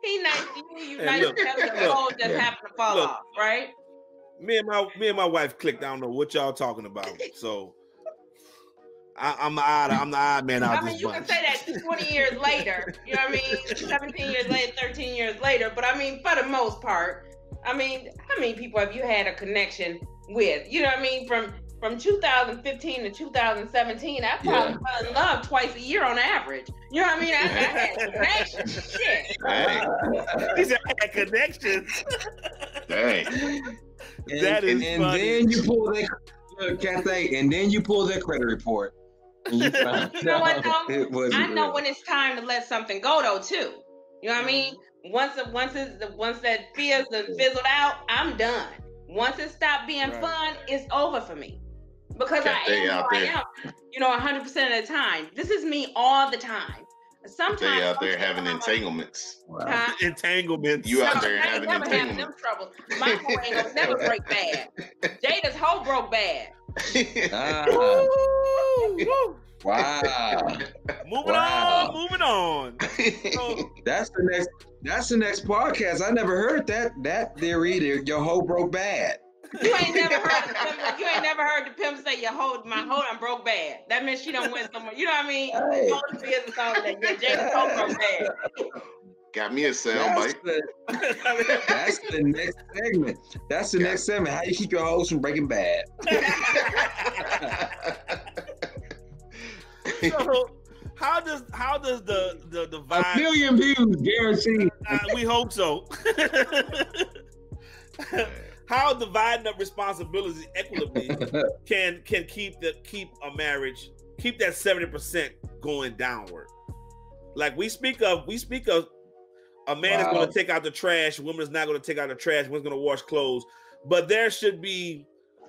He nice to you nice to him, the whole just happened to fall off, right? Me and my wife clicked. I don't know what y'all talking about. So I'm the odd man out. I mean, you can say that 20 years later. You know what I mean? 17 years later, 13 years later. But I mean, for the most part, I mean, how many people have you had a connection with? You know what I mean? From 2015 to 2017, I probably fell in love twice a year on average. You know what I mean? I had connections. Shit. These are connections. Dang. That is and funny. Then you pull that Cathay, and then you pull their credit report. And you know what though? I know when it's time to let something go though too. You know what I mean? Once that fears and fizzled out, I'm done. Once it stopped being fun, it's over for me. Because I am 100% of the time. This is me all the time. Sometimes they out there having entanglements. Wow. Entanglements. You out there having entanglements. Them troubles. My hoe ain't gonna never break bad. Jada's hoe broke bad. Wow. Moving on. So, that's the next podcast. I never heard that theory. Your hoe broke bad. You ain't never heard the pimp say my hoe done broke bad. That means she done went somewhere. You know what I mean? Hey. Jada's hoe broke bad. Got me a sound bite. That's the next segment. That's the next segment. How you keep your hoes from breaking bad? So how does the vibe, 1 million views guaranteed? We hope so. How dividing up responsibilities equitably can keep a marriage, keep that 70% going downward. Like we speak of a man is going to take out the trash, a woman is not going to take out the trash, woman's going to wash clothes, but there should be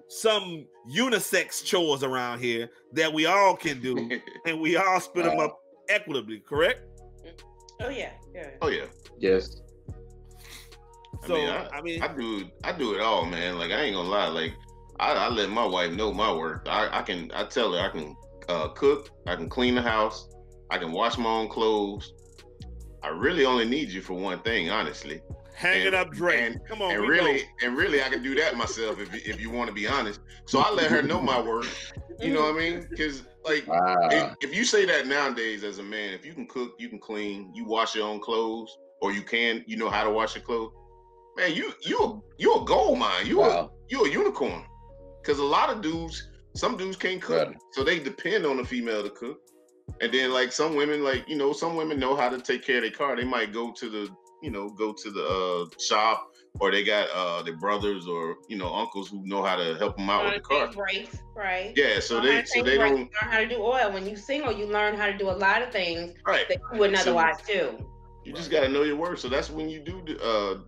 some unisex chores around here that we all can do, and we all split them up equitably, correct? Oh yeah. Oh yeah. Yes. So I do it all, man. Like I ain't gonna lie. Like I let my wife know my work. I tell her I can cook, I can clean the house, I can wash my own clothes. I really only need you for one thing, honestly. Hanging up Drake. Come on, and really I can do that myself if you want to be honest. So I let her know my work. You know what I mean? Because like if you say that nowadays as a man, if you can cook, you can clean, you wash your own clothes, or you know how to wash your clothes, man, you a gold mine. You a unicorn. Because a lot of dudes, some dudes can't cook, so they depend on a female to cook. And then like some women, some women know how to take care of their car. They might go to the shop, or they got their brothers or uncles who know how to help them out with the car. Brakes, right? Yeah, so they don't learn how to do oil. When you single, you learn how to do a lot of things that you wouldn't otherwise do. You just got to know your work. So that's when you do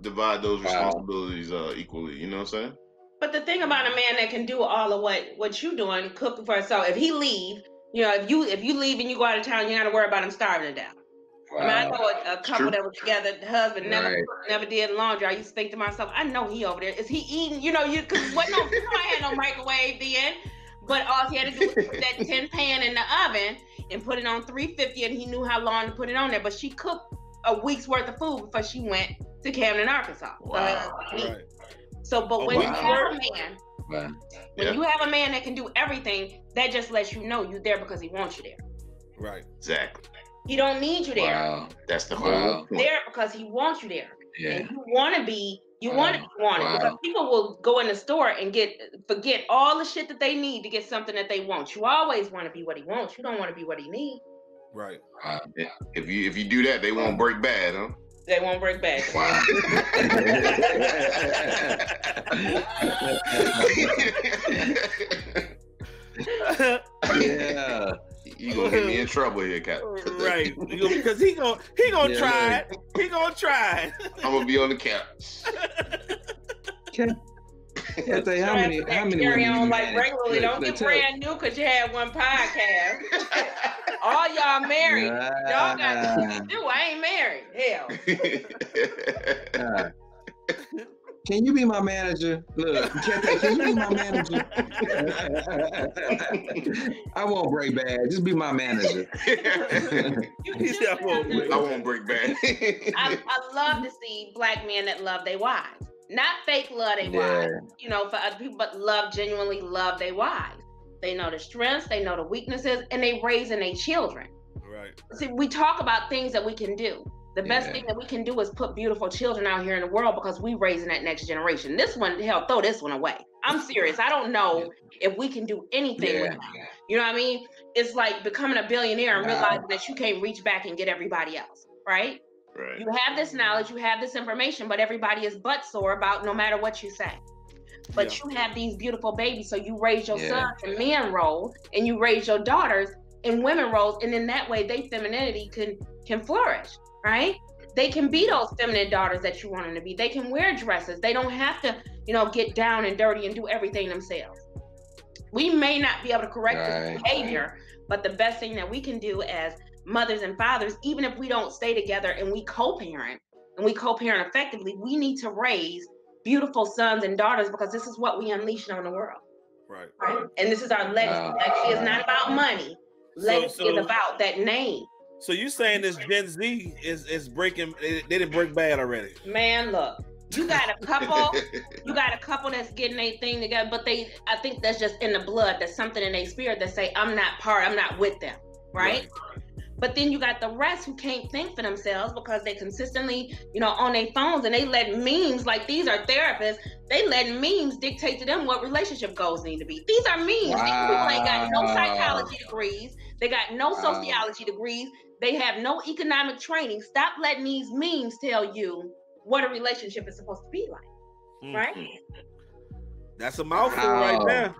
divide those responsibilities equally. You know what I'm saying? But the thing about a man that can do all of what you doing, cooking for himself, if he leave, if you leave and you go out of town, you got to worry about him starving to death. Wow. I mean, I know a couple that was together. The husband never did laundry. I used to think to myself, I know he over there. Is he eating? Because I had no microwave then. But all he had to do was put that tin pan in the oven and put it on 350, and he knew how long to put it on there. But she cooked a week's worth of food before she went to Camden, Arkansas. Wow. So, but when you have a man, you have a man that can do everything, that just lets you know you're there because he wants you there. Right. Exactly. He don't need you there. Wow. That's the whole point. There because he wants you there. Yeah. And you want to be wanted. Because people will go in the store and forget all the shit that they need to get something that they want. You always want to be what he wants. You don't want to be what he needs. Right. If you do that, they won't break bad, huh? They won't break bad. Wow. Yeah. You gonna get me in trouble here, Cap. Right. Because he gonna try it. He gonna try it. I'm gonna be on the couch. Cathay, how many carry women on like regularly. Don't get brand new because you had one podcast. All y'all married. Y'all got things to do. I ain't married. Hell. Can you be my manager? Look, Cathay, can you be my manager? I won't break bad. Just be my manager. I won't break bad. I love to see black men that love their wives. Not fake love their wives, for other people, but genuinely love their wives. They know the strengths, they know the weaknesses, and they raising their children. Right. See, we talk about things that we can do. The best thing that we can do is put beautiful children out here in the world because we raising that next generation. This one, hell, throw this one away. I'm serious. I don't know if we can do anything with that. You know what I mean? It's like becoming a billionaire and realizing that you can't reach back and get everybody else, right? Right. You have this knowledge, you have this information, but everybody is butt sore about no matter what you say. But you have these beautiful babies, so you raise your sons in men roles, and you raise your daughters in women roles, and in that way, their femininity can flourish, right? they can be those feminine daughters that you want them to be. They can wear dresses. They don't have to, get down and dirty and do everything themselves. We may not be able to correct this behavior, but the best thing that we can do as mothers and fathers, even if we don't stay together and we co-parent effectively, we need to raise beautiful sons and daughters, because this is what we unleash on the world. Right. And this is our legacy. Legacy is not about money. Legacy is about that name. So you saying this Gen Z is breaking? They didn't break bad already? Man, look, you got a couple that's getting their thing together, but I think that's just in the blood. There's something in their spirit that say, I'm not with them, right? But then you got the rest who can't think for themselves because they consistently, on their phones, and they let memes, like these are therapists, they let memes dictate to them what relationship goals need to be. These are memes. Wow. These people ain't got no psychology degrees. They got no sociology degrees. They have no economic training. Stop letting these memes tell you what a relationship is supposed to be like, right? That's a mouthful right there.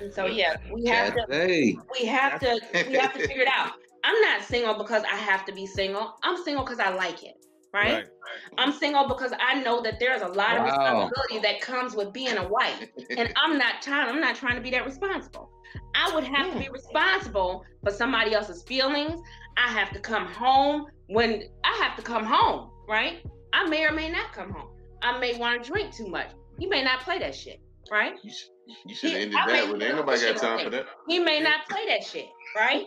And so we have to figure it out. I'm not single because I have to be single. I'm single because I like it, right? I'm single because I know that there's a lot of responsibility that comes with being a wife, and I'm not trying to be that responsible. I would have to be responsible for somebody else's feelings. I have to come home when I have to come home, right? I may or may not come home. I may want to drink too much. He may not play that shit, right? You should have ended that when ain't nobody got time for that. He may not play that shit, right?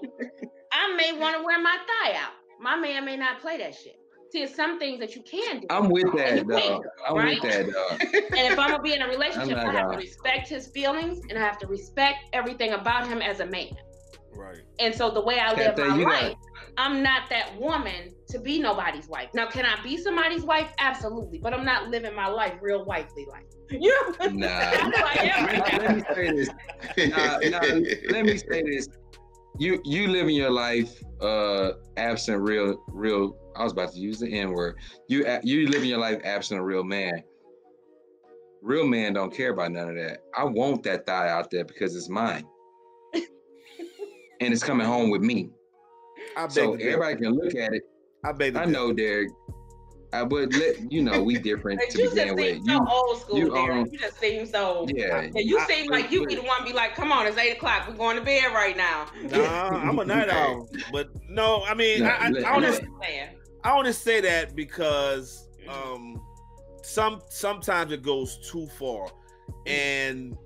I may want to wear my thigh out. My man may not play that shit. See, it's some things that you can do. I'm with that, dog. With that, dog. And if I'm going to be in a relationship, I have to respect his feelings, and I have to respect everything about him as a man. Right. And so the way I live my life, I'm not that woman to be nobody's wife. Now, can I be somebody's wife? Absolutely. But I'm not living my life real wifely like. Let me say this. Let me say this. You living your life absent real. I was about to use the N word. You living your life absent a real man. Real man don't care about none of that. I want that thigh out there because it's mine, and it's coming home with me. So everybody can look at it. I know, Derek. I would let we different to begin with. You old school, Derek. You just seem so. Yeah. You seem like you be the one be like, "Come on, it's 8:00. We're going to bed right now." Nah, I'm a night owl, but no, I mean, I only say that because sometimes it goes too far, and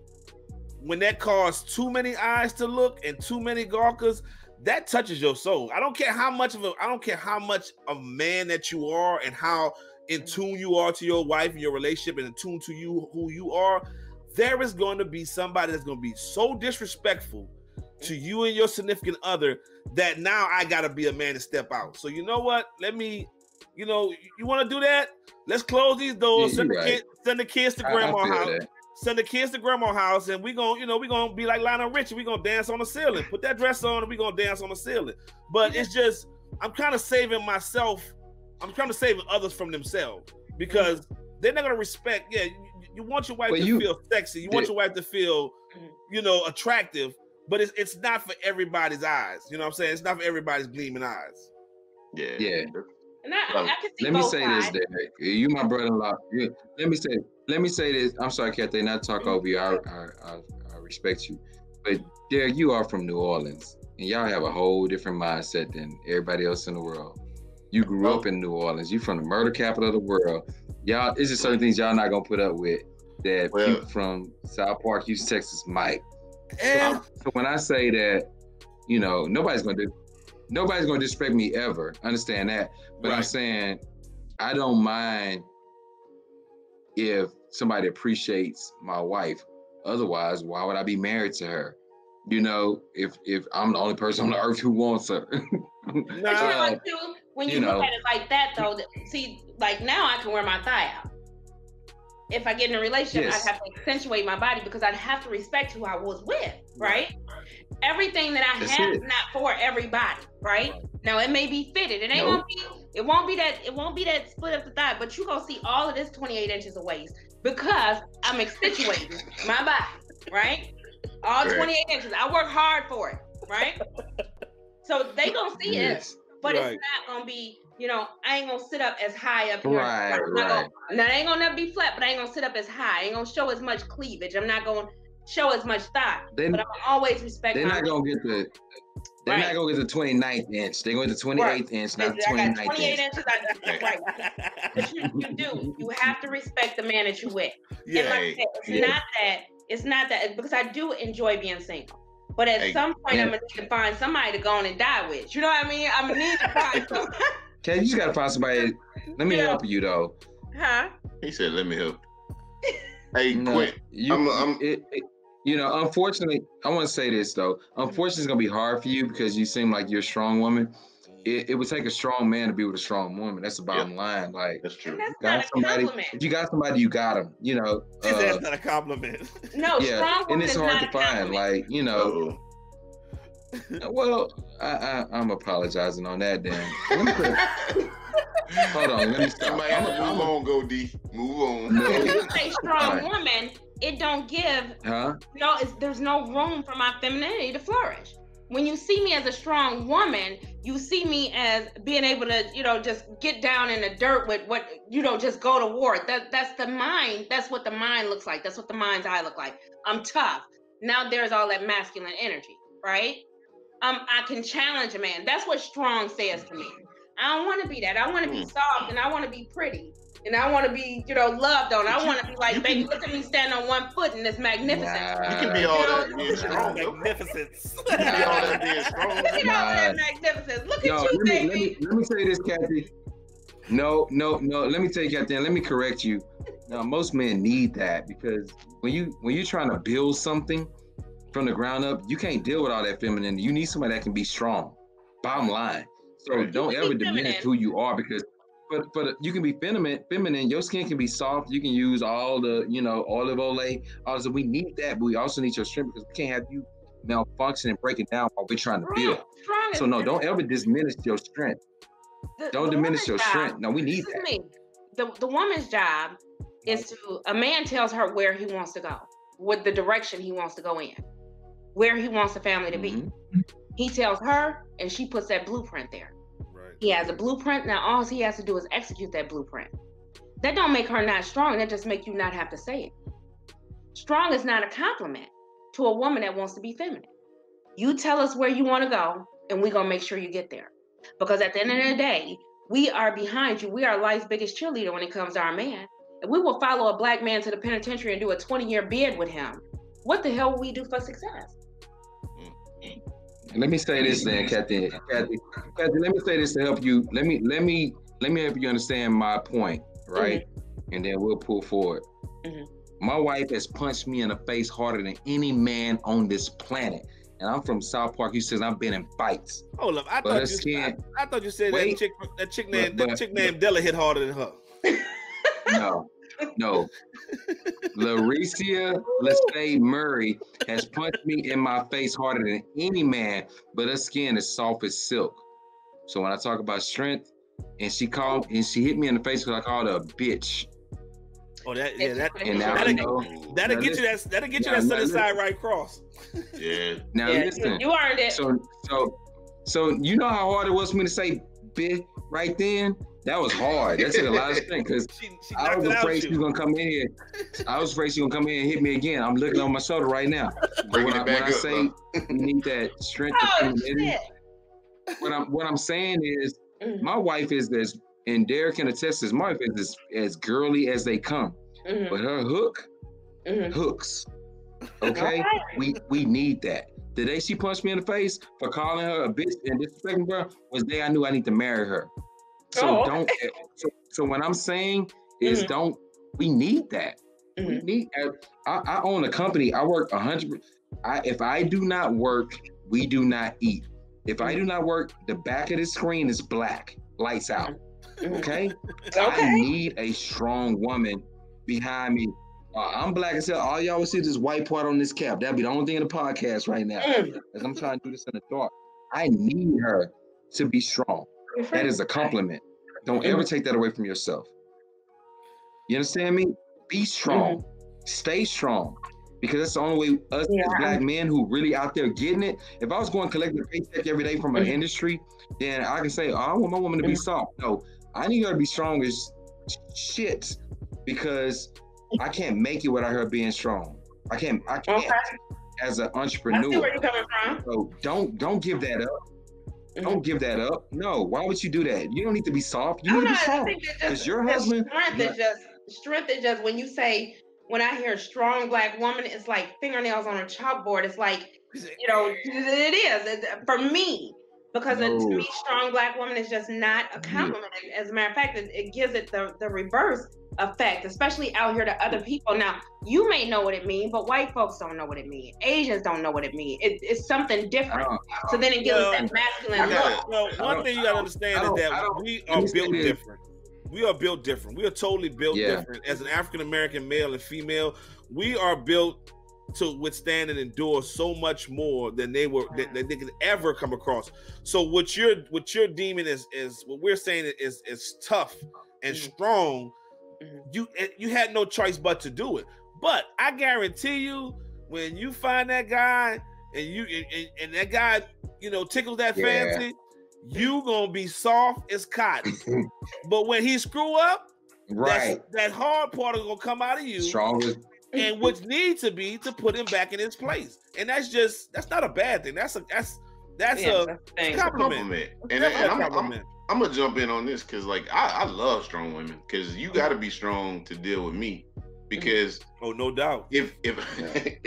when that causes too many eyes to look and too many gawkers, that touches your soul. I don't care how much of a man that you are and how in tune you are to your wife and your relationship and in tune to you who you are. There is going to be somebody that's going to be so disrespectful to you and your significant other that now I got to be a man to step out. So you know what? Let me, you want to do that? Let's close these doors. Send the kids to grandma's house. Send the kids to grandma's house, and we gonna be like Lionel Richie. We gonna dance on the ceiling. Put that dress on, and we gonna dance on the ceiling. But it's just, I'm kind of saving myself. I'm trying to save others from themselves because they're not gonna respect. Yeah, you want your wife to feel sexy. You want your wife to feel, attractive. But it's not for everybody's eyes. You know what I'm saying? It's not for everybody's gleaming eyes. Yeah. And I can see let me say this, Derek. You my brother-in-law. Let me say this. I'm sorry, Cathay, not to talk over you. I respect you. But Derek, you are from New Orleans, and y'all have a whole different mindset than everybody else in the world. You grew up in New Orleans. You from the murder capital of the world. Y'all, it's just certain things y'all not gonna put up with that people from South Park, Houston, Texas might. So when I say that, nobody's gonna disrespect me ever. Understand that. But I'm saying I don't mind if somebody appreciates my wife. Otherwise, why would I be married to her? If I'm the only person on the earth who wants her. When you look at it like that, though, see, like now I can wear my thigh out. If I get in a relationship, I'd have to accentuate my body because I'd have to respect who I was with, right? Everything that I have is not for everybody, right? Now it may be fitted. It won't be that split up the thigh, but you gonna see all of this 28 inches of waist because I'm accentuating my body, right? All 28 inches. I work hard for it, right? So they gonna see it, but it's not gonna be You know, I ain't gonna sit up as high up here. Right. Now, I ain't gonna never be flat, but I ain't gonna sit up as high. I ain't gonna show as much cleavage. I'm not gonna show as much thigh. But I'm gonna always respect. They're not gonna get the. They're not gonna get the 29th inch. They're going to the 28th inch, not the 29th inch. 28 inches. Right. But you have to respect the man that you with. Yeah. And like I said, it's not that because I do enjoy being single. But at some point, I'm gonna need to find somebody to go on and die with. You know what I mean? I'm gonna need to find somebody. Okay, you just gotta find somebody. Let me help you though. Huh? He said, "Let me help." Hey, Quint. You know, unfortunately, I want to say this though. Unfortunately, it's gonna be hard for you because you seem like you're a strong woman. It would take a strong man to be with a strong woman. That's the bottom line. Like, that's true. That's not a compliment. If you got somebody, you got them. You know. That's not a compliment. No, strong woman and it's hard to find. Like, you know. Well, I'm apologizing on that. Then. Hold on. Let me stop. Move on, go D. Move on. No. When you say strong woman, it don't give. There's no room for my femininity to flourish. When you see me as a strong woman, you see me as being able to, just get down in the dirt with what, just go to war. That's the mind. That's what the mind looks like. That's what the mind's eye look like. I'm tough. Now there's all that masculine energy, right? I can challenge a man. That's what strong says to me. I don't want to be that. I want to be soft and I want to be pretty. And I want to be, loved on. I want to be like, baby, look at me stand on one foot and it's magnificent. You can be all that being strong. Magnificence. You can be all that being strong. Look at all that magnificence. Look at you, baby. Let me say this, Kathy. No. Let me tell you, Kathy. Let me correct you. Now, most men need that because when you're trying to build something from the ground up, you can't deal with all that femininity. You need somebody that can be strong. Bottom line. So don't ever diminish who you are because. But you can be feminine. Your skin can be soft. You can use all the, olive oil. Also, we need that, but we also need your strength because we can't have you malfunction and break it down while we're trying to build. So no, don't ever diminish your strength. Don't diminish your strength. No, we need that. The woman's job is a man tells her where he wants to go, what the direction he wants to go in, where he wants the family to be. He tells her, and she puts that blueprint there. He has a blueprint. Now all he has to do is execute that blueprint. That don't make her not strong. That just make you not have to say it. Strong is not a compliment to a woman that wants to be feminine. You tell us where you want to go, and we're going to make sure you get there. Because at the end of the day, we are behind you. We are life's biggest cheerleader when it comes to our man. And we will follow a black man to the penitentiary and do a 20-year bid with him. What the hell will we do for success? Let me say this then, Kathy. Let me say this to help you. Let me help you understand my point, right? And then we'll pull forward. My wife has punched me in the face harder than any man on this planet. And I'm from South Park. He says I've been in fights. Hold up, I thought you said that chick named Della hit harder than her. No. Larissia Lestay Murray has punched me in my face harder than any man, but her skin is soft as silk. So when I talk about strength, and she hit me in the face because I called her a bitch. Oh, that'll get you that southern side right cross. Yeah. Now listen, you earned it. So you know how hard it was for me to say bitch right then? That was hard. That took a lot of strength because I was afraid she was gonna come in here. I was afraid she was gonna come in and hit me again. I'm looking on my shoulder right now. But when I say you need that strength, what I'm saying is my wife is this, and Derek can attest this. My wife is as girly as they come, but her hooks. Okay, we need that. The day she punched me in the face for calling her a bitch and disrespecting her was the day I knew I need to marry her. So So what I'm saying is we need that. We need. I own a company. I work 100. If I do not work, we do not eat. If I do not work, the back of the screen is black, lights out. Okay. I need a strong woman behind me. I'm black as hell. All y'all will see is this white part on this cap. That'll be the only thing in the podcast right now. Because I'm trying to do this in the dark. I need her to be strong. That is a compliment. Don't ever take that away from yourself. You understand me? Be strong. Stay strong. because that's the only way us as black men who really out there getting it. If I was going to collect a paycheck every day from an industry, then I can say, oh, I want my woman to be soft. No, I need her to be strong as shit, because I can't make it without her being strong. I can't as an entrepreneur. I see where you're coming from. So don't give that up. Don't give that up. No, why would you do that? You don't need to be soft. You need to be soft. Because your husband. Strength is just when you say, when I hear strong black woman, it's like fingernails on a chalkboard. It's like, you know, it is for me, because to me, strong black woman is just not a compliment. As a matter of fact, it gives it the reverse effect, especially out here to other people. Now, you may know what it means, but white folks don't know what it means. Asians don't know what it means. It's something different. So then it gives that masculine look. Well, one thing you gotta understand is that we are built different. We are built different. We are totally built different. As an African American male and female, we are built to withstand and endure so much more than they could ever come across. So what you're deeming is what we're saying is tough and strong. You had no choice but to do it. But I guarantee you, when you find that guy and that guy, you know, tickles that fancy, you gonna be soft as cotton. But when he screw up, that hard part is gonna come out of you. Strongest. And what needs to be to put him back in his place. And that's not a bad thing. That's a compliment. And I'm gonna jump in on this because, like, I love strong women, because you got to be strong to deal with me. Because no doubt, if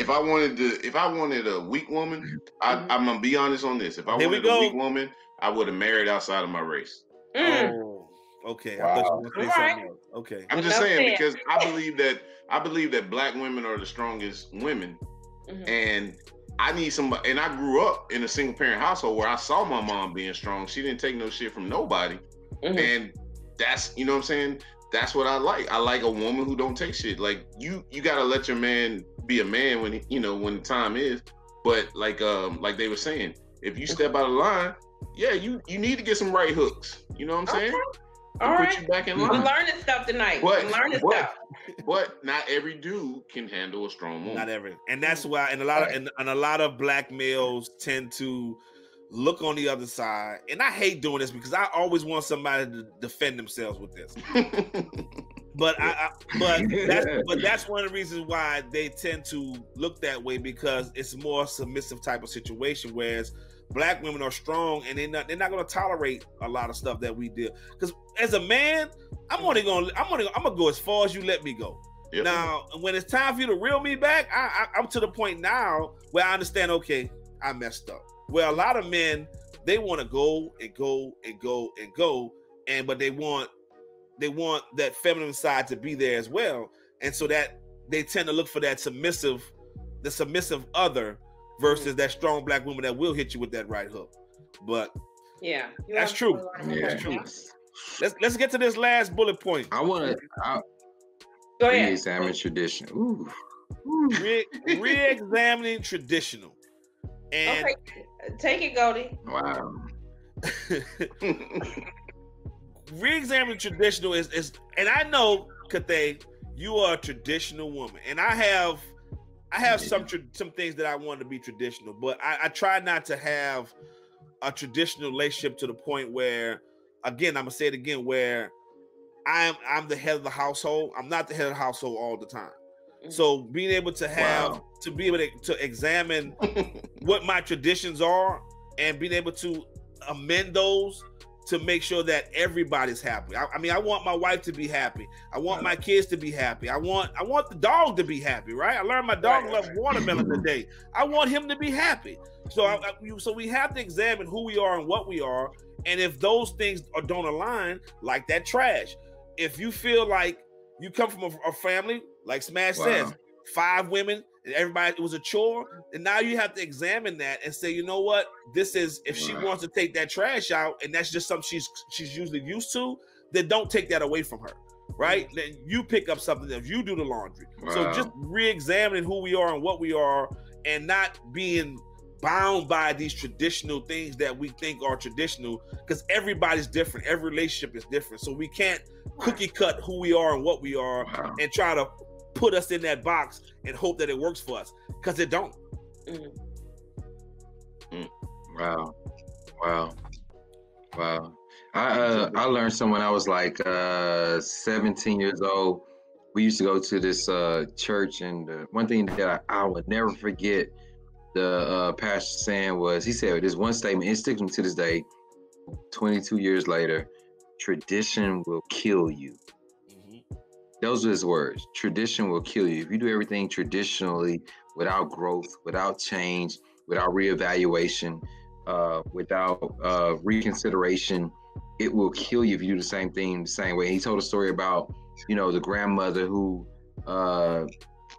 I wanted a weak woman, I'm gonna be honest on this. If I wanted a weak woman, I would have married outside of my race. Oh, okay. Wow. I thought you were gonna say something else. Okay. I'm just saying, because I believe that black women are the strongest women, and I need somebody. And I grew up in a single parent household where I saw my mom being strong. She didn't take no shit from nobody, and that's, you know what I'm saying. That's what I like. I like a woman who don't take shit. Like, you gotta let your man be a man when when the time is. But like they were saying, if you step out of line, you need to get some right hooks. You know what I'm saying? All right. Put you back in line. I'm learning stuff tonight. But not every dude can handle a strong woman. Not every, and that's why, and a lot of black males tend to look on the other side. And I hate doing this because I always want somebody to defend themselves with this. But that's one of the reasons why they tend to look that way, because it's more submissive type of situation. Whereas black women are strong, and they're not going to tolerate a lot of stuff that we do. Because as a man, I'm gonna go as far as you let me go. Yep. Now, when it's time for you to reel me back, I'm to the point now where I understand. Okay, I messed up. Where a lot of men, they want to go and go and go and go, but they want that feminine side to be there as well, and so that they tend to look for the submissive other versus that strong black woman that will hit you with that right hook. But that's true. That's true. Let's get to this last bullet point. I want to re-examine tradition. Re-examining traditional. And take it, Goldie. Wow. Re-examining traditional is, and I know, Cathay, you are a traditional woman, and I have some things that I want to be traditional, but I try not to have a traditional relationship to the point where, again, I'm gonna say it again, where I'm the head of the household. I'm not the head of the household all the time. So being able to have to be able to examine what my traditions are and being able to amend those to make sure that everybody's happy. I mean, I want my wife to be happy. I want my kids to be happy. I want the dog to be happy, right? I learned my dog loves watermelon today. I want him to be happy. So so we have to examine who we are and what we are. And if those things don't align, like that trash, if you feel like you come from a family, like Smash says, 5 women, and everybody, it was a chore, and now you have to examine that and say, you know what, this is, if she wants to take that trash out, and that's just something she's usually used to, then don't take that away from her, right? Then you pick up something else, you do the laundry. So just re-examining who we are and what we are, and not being bound by these traditional things that we think are traditional, because everybody's different, every relationship is different, so we can't cookie cut who we are and what we are and try to put us in that box and hope that it works for us, because it don't. Wow. I learned something when I was like 17 years old. We used to go to this church, and one thing that I would never forget the pastor saying was, he said this one statement, it sticks me to this day, 22 years later: tradition will kill you. Those are his words. Tradition will kill you. If you do everything traditionally, without growth, without change, without reevaluation, without reconsideration, it will kill you if you do the same thing the same way. And he told a story about, the grandmother who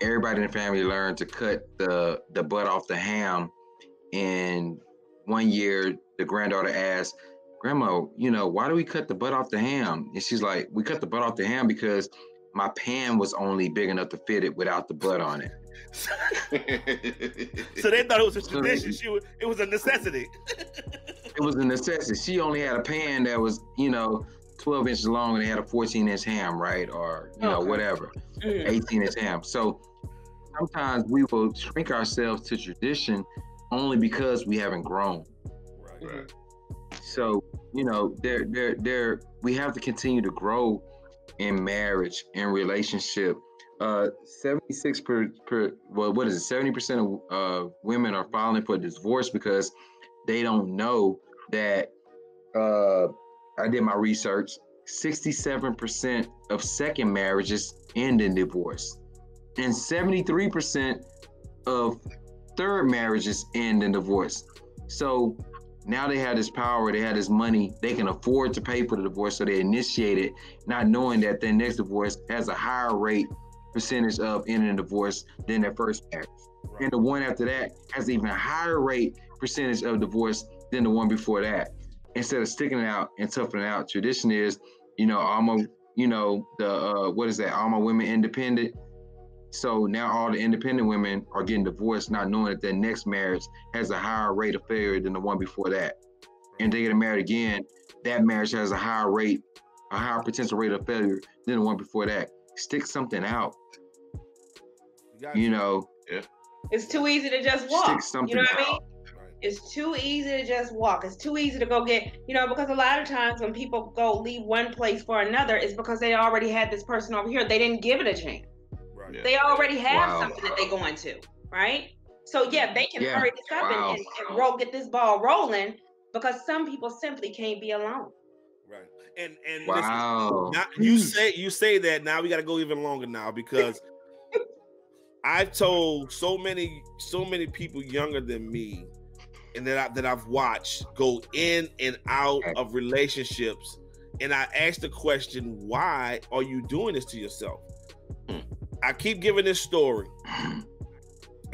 everybody in the family learned to cut the butt off the ham. And one year the granddaughter asked, "Grandma, why do we cut the butt off the ham?" And she's like, "We cut the butt off the ham because my pan was only big enough to fit it without the butt on it." So they thought it was a tradition. It was a necessity. It was a necessity. She only had a pan that was, 12 inches long, and they had a 14-inch ham, right? Or, whatever, 18-inch ham. So sometimes we will shrink ourselves to tradition only because we haven't grown. Right. So, we have to continue to grow in marriage and relationship. 70% of women are filing for divorce because they don't know that. I did my research. 67% of second marriages end in divorce, and 73% of third marriages end in divorce. So now they have this power, they have this money, they can afford to pay for the divorce, so they initiate it, not knowing that their next divorce has a higher rate percentage of ending divorce than their first marriage. Right. And the one after that has an even higher rate percentage of divorce than the one before that. Instead of sticking it out and toughing it out, tradition is, all my women independent. So now all the independent women are getting divorced, not knowing that their next marriage has a higher rate of failure than the one before that. And they get married again, that marriage has a higher potential rate of failure than the one before that. Stick something out. Yeah. It's too easy to just walk. Stick something out. I mean? It's too easy to just walk. It's too easy to go get, because a lot of times when people go leave one place for another, it's because they already had this person over here. They didn't give it a chance. Right. Yeah. They already have something that they're going to, right? So they can hurry this up and get this ball rolling, because some people simply can't be alone. Right. And listen, now, you say that, now we got to go even longer now, because I've told so many people younger than me, and that I've watched go in and out of relationships, and I asked the question, why are you doing this to yourself? I keep giving this story,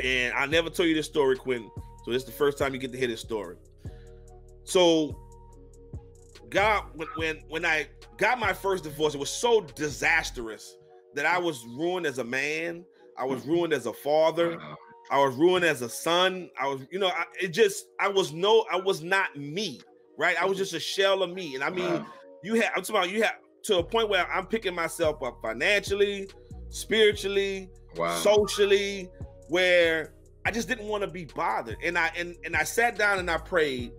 and I never told you this story, Quinton, so this is the first time you get to hear this story. So God, when I got my first divorce, it was so disastrous that I was ruined as a man, I was ruined as a father, I was ruined as a son. I was, I was not me, right? I was just a shell of me. And I mean, you have to a point where I'm picking myself up financially, spiritually, socially, where I just didn't want to be bothered. And I sat down and I prayed.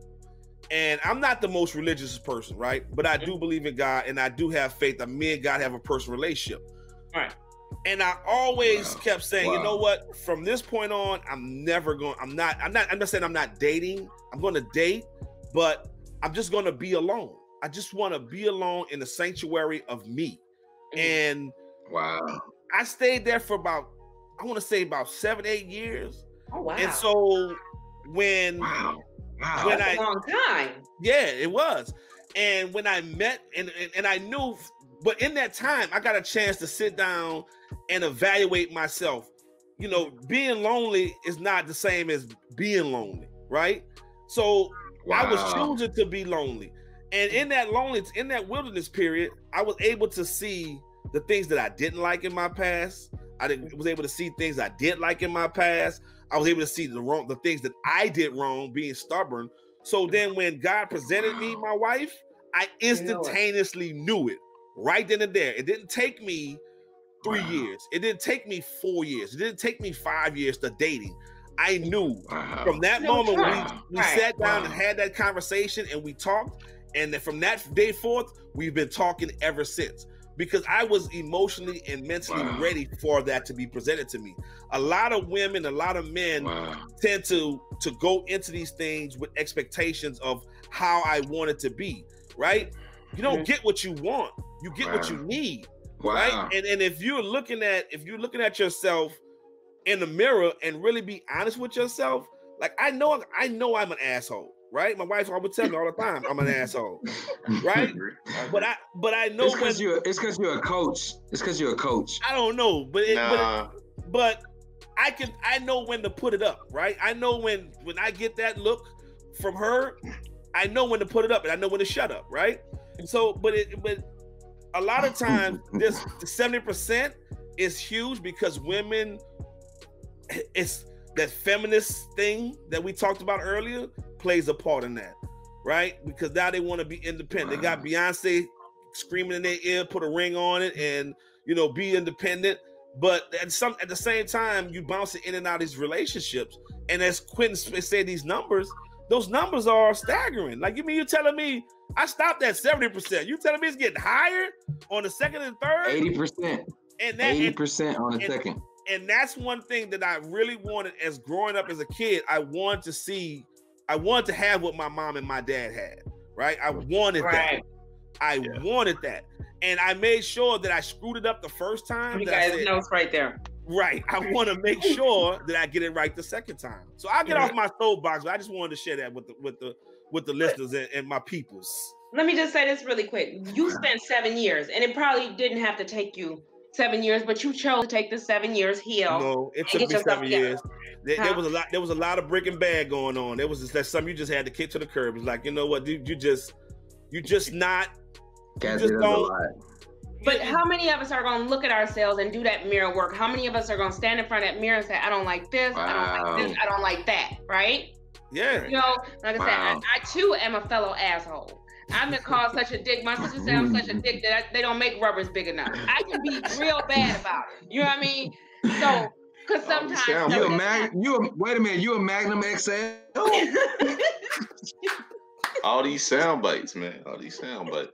And I'm not the most religious person, right? But I do believe in God, and I do have faith that me and God have a personal relationship. Right. And I always kept saying, you know what? From this point on, I'm not saying I'm not dating. I'm going to date, but I'm just going to be alone. I just want to be alone in the sanctuary of me. And I stayed there for about 7-8 years. Oh, wow. And so when that's a long time. Yeah, it was. And when I met and I knew, but in that time, I got a chance to sit down and evaluate myself. Being lonely is not the same as being lonely, right? So I was choosing to be lonely. And in that wilderness period, I was able to see the things that I didn't like in my past. I was able to see things I did like in my past. I was able to see the things that I did wrong, being stubborn. So then when God presented me my wife, I instantaneously knew it right then and there. It didn't take me 3 years. It didn't take me 4 years. It didn't take me 5 years to dating. I knew from that moment we sat down and had that conversation and we talked. And then from that day forth, we've been talking ever since. Because I was emotionally and mentally ready for that to be presented to me. A lot of women, a lot of men tend to go into these things with expectations of how I want it to be, right? You don't get what you want, you get what you need, right? And if you're looking at yourself in the mirror and really be honest with yourself, like I know I'm an asshole. Right, my wife always tell me all the time I'm an asshole, right? But I know it's because you're a coach. It's because you're a coach. I don't know, but I know when to put it up, right? I know when I get that look from her, I know when to put it up and I know when to shut up, right? So, but a lot of times this 70% is huge because women, it's that feminist thing that we talked about earlier plays a part in that, right? Because now they want to be independent. They got Beyonce screaming in their ear, put a ring on it, and be independent. But at the same time, you bouncing in and out of these relationships. And as Quinton said, those numbers are staggering. Like, you're telling me I stopped at 70%. You telling me it's getting higher on the second and third? 80%. And 80% on the second. And that's one thing that I really wanted as growing up as a kid. I wanted to have what my mom and my dad had, right? I wanted that. I wanted that. And I made sure that I screwed it up the first time. You guys know it's right there. Right. I want to make sure that I get it right the second time. So I'll get off my soapbox, but I just wanted to share that with the listeners and my peoples. Let me just say this really quick. You spent 7 years, and it probably didn't have to take you 7 years, but you chose to take the 7 years heal. No, it took me 7 years. There was a lot of brick and bag going on. There was something you just had to kick to the curb. It's like, you know what, dude, you just not. You just don't. But how many of us are going to look at ourselves and do that mirror work? How many of us are going to stand in front of that mirror and say, I don't like this, I don't like this, I don't like that, right? Yeah. Like I said, I too am a fellow asshole. I've been called such a dick. My sister said I'm such a dick that they don't make rubbers big enough. I can be real bad about it. You know what I mean? So, because sometimes wait a minute, you a Magnum XL? All these sound bites, man. All these sound bites.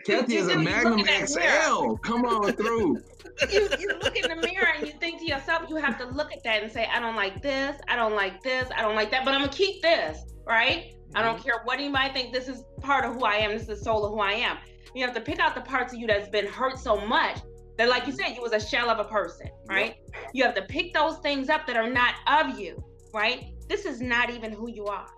Kathy is a Magnum XL. Come on through. You look in the mirror and you think to yourself, you have to look at that and say, I don't like this, I don't like this, I don't like that, but I'm gonna keep this, right? I don't care what anybody think. This is part of who I am. This is the soul of who I am. You have to pick out the parts of you that's been hurt so much that, like you said, you was a shell of a person, right? Yep. You have to pick those things up that are not of you, right? This is not even who you are.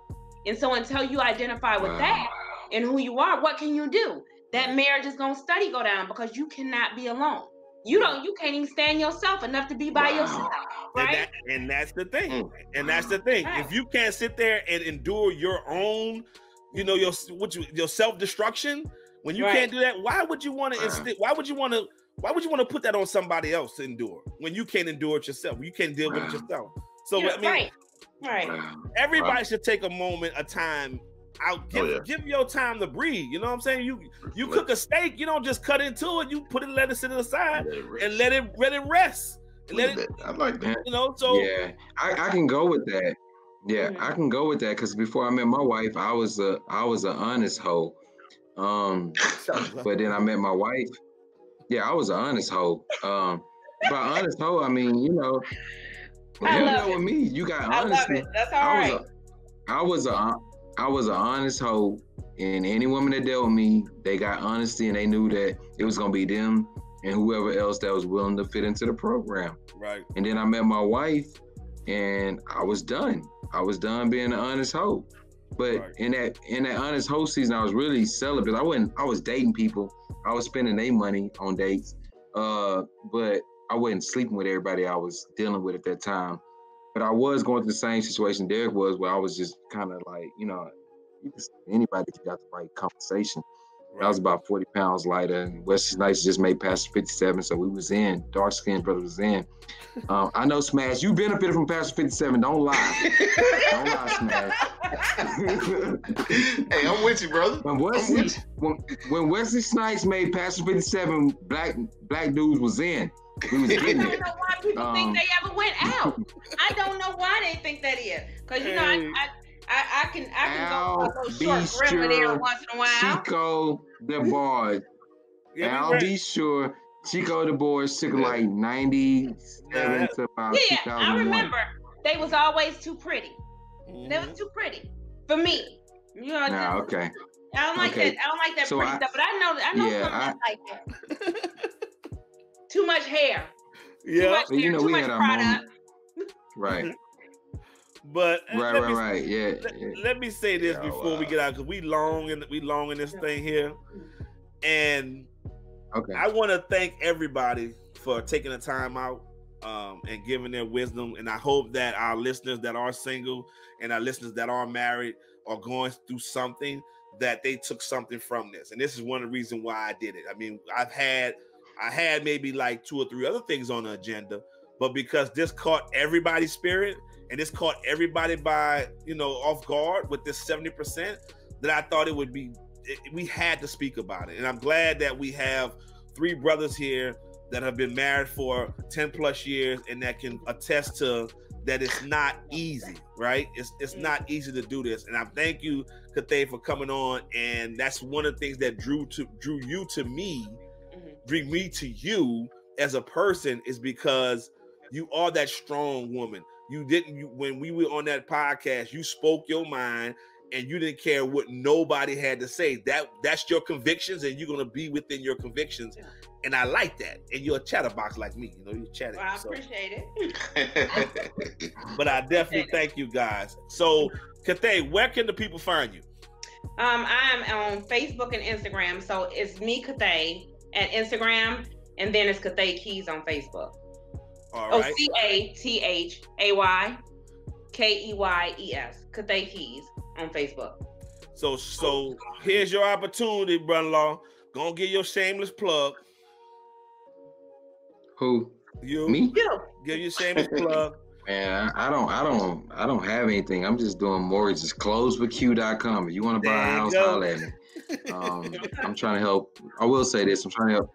And so until you identify with that and who you are, what can you do? That marriage is gonna go down because you cannot be alone. You can't even stand yourself enough to be by yourself, right? And that's the thing. And that's the thing. Right. If you can't sit there and endure your own, your self-destruction, when you can't do that, why would you want to why would you want to put that on somebody else to endure when you can't endure it yourself? You can't deal with it yourself. So right. Everybody should take a moment, a time out. Give your time to breathe. You know what I'm saying? You cook a steak, you don't just cut into it. You put it, let it sit aside, and let it rest. I like that. So yeah, I can go with that. Yeah, I can go with that because before I met my wife, I was an honest hoe. But then I met my wife. Yeah, I was an honest hoe. By honest hoe, I mean, with me, you got honesty. That's all right. I was an honest hoe, and any woman that dealt with me, they got honesty, and they knew that it was gonna be them and whoever else that was willing to fit into the program. Right. And then I met my wife, and I was done. I was done being an honest hoe. But in that honest hoe season, I was really celibate. I was dating people. I was spending their money on dates. But I wasn't sleeping with everybody I was dealing with at that time. But I was going through the same situation Derek was, where I was just kind of like, you can see anybody if you got the right conversation. I was about 40 pounds lighter, and Wesley Snipes just made Pastor 57, so we was in. Dark skinned brother was in. I know, Smash, you benefited from Pastor 57. Don't lie. Don't lie, Smash. Hey, I'm with you, brother. When Wesley Snipes made Pastor 57, black dudes was in. We was getting it. I don't know why people think they ever went out. I don't know why they think that is. Because, you know, I can go a little short grimmer there once in a while. Chico DeBoard. I'll be sure. Chico DeBoard took like 97 to about 2001. I remember. They was always too pretty. They was too pretty for me. You know. Okay. I don't like that. I don't like that so pretty stuff. But I know something like that. Too much hair. Yeah. Too much hair, you know, we had our moment. Right. But right. Yeah. Let me say this before we get out, because we long in this thing here, and I want to thank everybody for taking the time out and giving their wisdom. And I hope that our listeners that are single and our listeners that are married are going through something, that they took something from this. And this is one of the reasons why I did it. I mean, I had maybe like 2 or 3 other things on the agenda, but because this caught everybody's spirit and this caught everybody by, off guard with this 70%, that I thought we had to speak about it. And I'm glad that we have 3 brothers here that have been married for 10 plus years and that can attest to that it's not easy, right? It's not easy to do this. And I thank you, Cathay, for coming on. And that's one of the things that drew you to me, bring me to you as a person, is because you are that strong woman. When we were on that podcast, you spoke your mind and you didn't care what nobody had to say. That's your convictions, and you're going to be within your convictions. And I like that. And you're a chatterbox like me. You're chatting. Well, I appreciate it. But I definitely thank you guys. So, Cathay, where can the people find you? I'm on Facebook and Instagram. So it's me, Cathay, at Instagram, and then it's Cathay Keys on Facebook. All right. CATHAYKEYES. Cathay Keys on Facebook. So here's your opportunity, brother-in-law. Gonna give your shameless plug. Who? You? Me? You. Give your shameless plug. Man, I don't have anything. I'm just doing mortgages. Closewithq.com. If you want to buy a house, holler at me. I'm trying to help. I will say this. Well,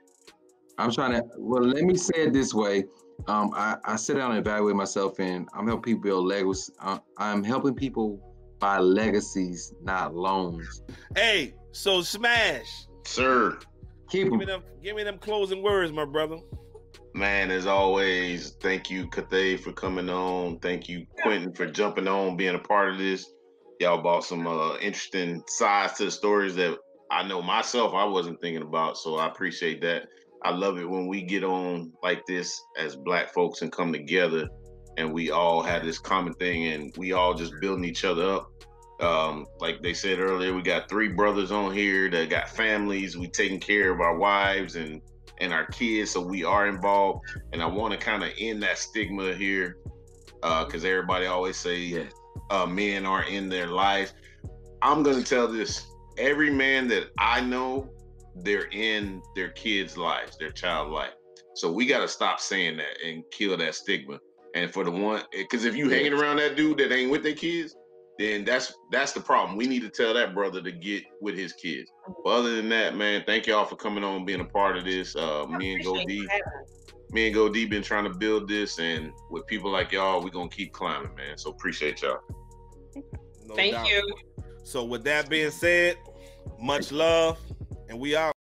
let me say it this way. I sit down and evaluate myself, and I'm helping people build legacies. I'm helping people buy legacies, not loans. Hey, so Smash. Sir. Give me them closing words, my brother. Man, as always, thank you, Cathay, for coming on. Thank you, Quinton, for jumping on, being a part of this. Y'all brought some interesting sides to the stories that I know myself I wasn't thinking about, so I appreciate that. I love it when we get on like this as Black folks and come together and we all have this common thing and we all just building each other up. Like they said earlier, we got 3 brothers on here that got families. We taking care of our wives and our kids, so we are involved. And I want to kind of end that stigma here because everybody always say men aren't in their lives. I'm going to tell this. Every man that I know, they're in their kids' lives, their child life. So we got to stop saying that and kill that stigma. And for the one, because if you hanging around that dude that ain't with their kids, then that's the problem. We need to tell that brother to get with his kids. But other than that, man, thank y'all for coming on, being a part of this. Me and Go D been trying to build this, and with people like y'all, we're gonna keep climbing, man. So appreciate y'all. Thank you. So with that being said, much love, and we out.